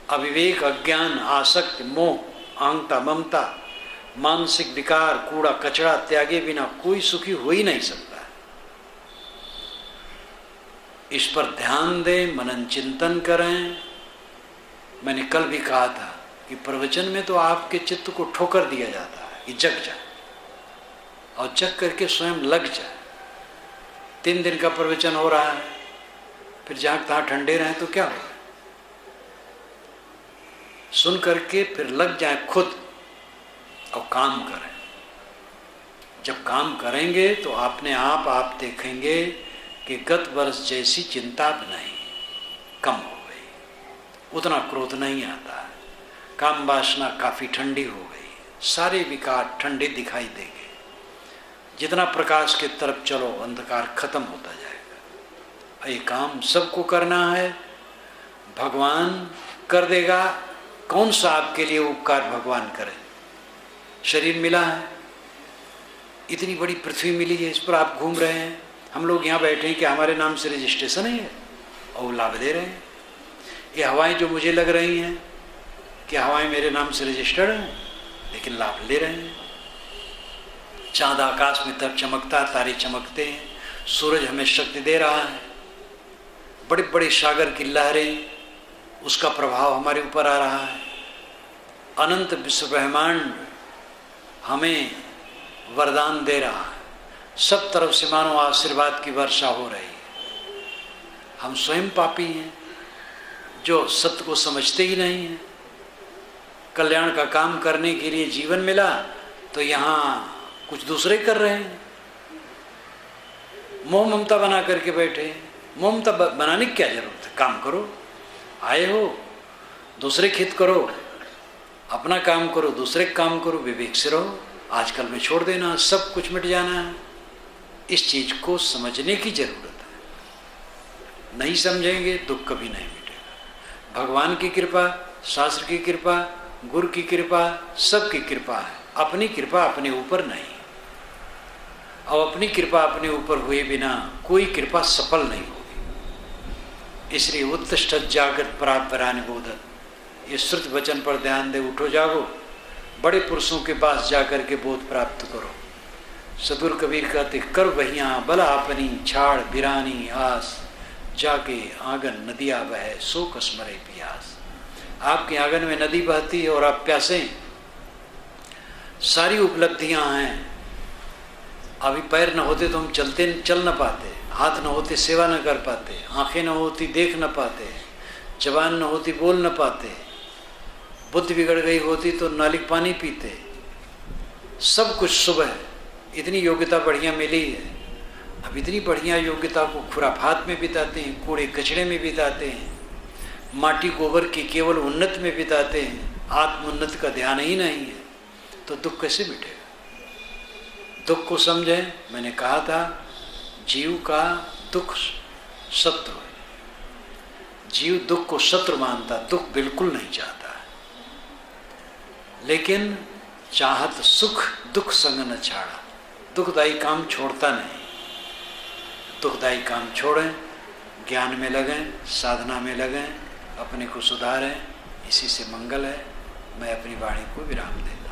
अविवेक, अज्ञान, आसक्ति, मोह, अहंता, ममता, मानसिक विकार, कूड़ा कचरा त्यागे बिना कोई सुखी हो ही नहीं सकता। इस पर ध्यान दें, मनन चिंतन करें। मैंने कल भी कहा था कि प्रवचन में तो आपके चित्त को ठोकर दिया जाता है कि जग जाए, और जग करके स्वयं लग जाए। 3 दिन का प्रवचन हो रहा है, फिर जहाँ तहाँ ठंडे रहें तो क्या होगा? सुन करके फिर लग जाए खुद और काम करें। जब काम करेंगे तो अपने आप देखेंगे कि गत वर्ष जैसी चिंता अब नहीं, कम हो गई, उतना क्रोध नहीं आता है, काम वासना काफ़ी ठंडी हो गई, सारे विकार ठंडे दिखाई देंगे। जितना प्रकाश के तरफ चलो अंधकार खत्म होता जाएगा। ये काम सबको करना है, भगवान कर देगा। कौन सा आपके लिए उपकार भगवान करे? शरीर मिला है, इतनी बड़ी पृथ्वी मिली है, इस पर आप घूम रहे हैं। हम लोग यहाँ बैठे हैं कि हमारे नाम से रजिस्ट्रेशन है और लाभ दे रहे हैं। ये हवाएं जो मुझे लग रही हैं, क्या हवाएं मेरे नाम से रजिस्टर्ड हैं? लेकिन लाभ ले रहे हैं। चांद आकाश में तब चमकता है, तारे चमकते हैं, सूरज हमें शक्ति दे रहा है, बड़े बड़े सागर की लहरें, उसका प्रभाव हमारे ऊपर आ रहा है। अनंत विश्व ब्रह्मांड हमें वरदान दे रहा है। सब तरफ से मानो आशीर्वाद की वर्षा हो रही है। हम स्वयं पापी हैं जो सत्य को समझते ही नहीं हैं। कल्याण का काम करने के लिए जीवन मिला तो यहाँ कुछ दूसरे कर रहे हैं। मोह ममता बना करके बैठे। मोह ममता बनाने की क्या जरूरत है? काम करो, आए हो, दूसरे हित करो, अपना काम करो, दूसरे काम करो, विवेक से रहो। आजकल में छोड़ देना, सब कुछ मिट जाना है। इस चीज को समझने की जरूरत है। नहीं समझेंगे दुख कभी नहीं मिटेगा। भगवान की कृपा, शास्त्र की कृपा, गुरु की कृपा, सबकी कृपा है। अपनी कृपा अपने ऊपर नहीं, और अपनी कृपा अपने ऊपर हुए बिना कोई कृपा सफल नहीं होगी। इसलिए उत्तिष्ठ जागृत परात्परा निबोधत, ये श्रुत वचन पर ध्यान दे, उठो जागो, बड़े पुरुषों के पास जाकर के बोध प्राप्त करो। सदुर कबीर कहते, कर वहिया बला अपनी छाड़ बिरानी आस, जाके आंगन नदिया बहे सो कसमरे प्यास। आपके आंगन में नदी बहती है और आप प्यासे। सारी उपलब्धियां हैं। अभी पैर न होते तो हम चल न पाते, हाथ न होते सेवा न कर पाते, आंखें न होती देख न पाते, जबान न होती बोल न पाते, बुद्धि बिगड़ गई होती तो नालिक पानी पीते। सब कुछ शुभ है, इतनी योग्यता बढ़िया मिली है। अब इतनी बढ़िया योग्यता को खुराफात में बिताते हैं, कूड़े कचड़े में बिताते हैं, माटी गोबर की केवल उन्नत में बिताते हैं, आत्मोन्नत का ध्यान ही नहीं है, तो दुख कैसे मिटेगा? दुख को समझें। मैंने कहा था जीव का दुख शत्रु है। जीव दुख को शत्रु मानता, दुख बिल्कुल नहीं चाहता है, लेकिन चाहत सुख दुख संग न छाड़ा, दुखदायी काम छोड़ता नहीं। दुखदायी काम छोड़ें, ज्ञान में लगें, साधना में लगें, अपने को सुधारें, इसी से मंगल है। मैं अपनी वाणी को विराम देता हूँ।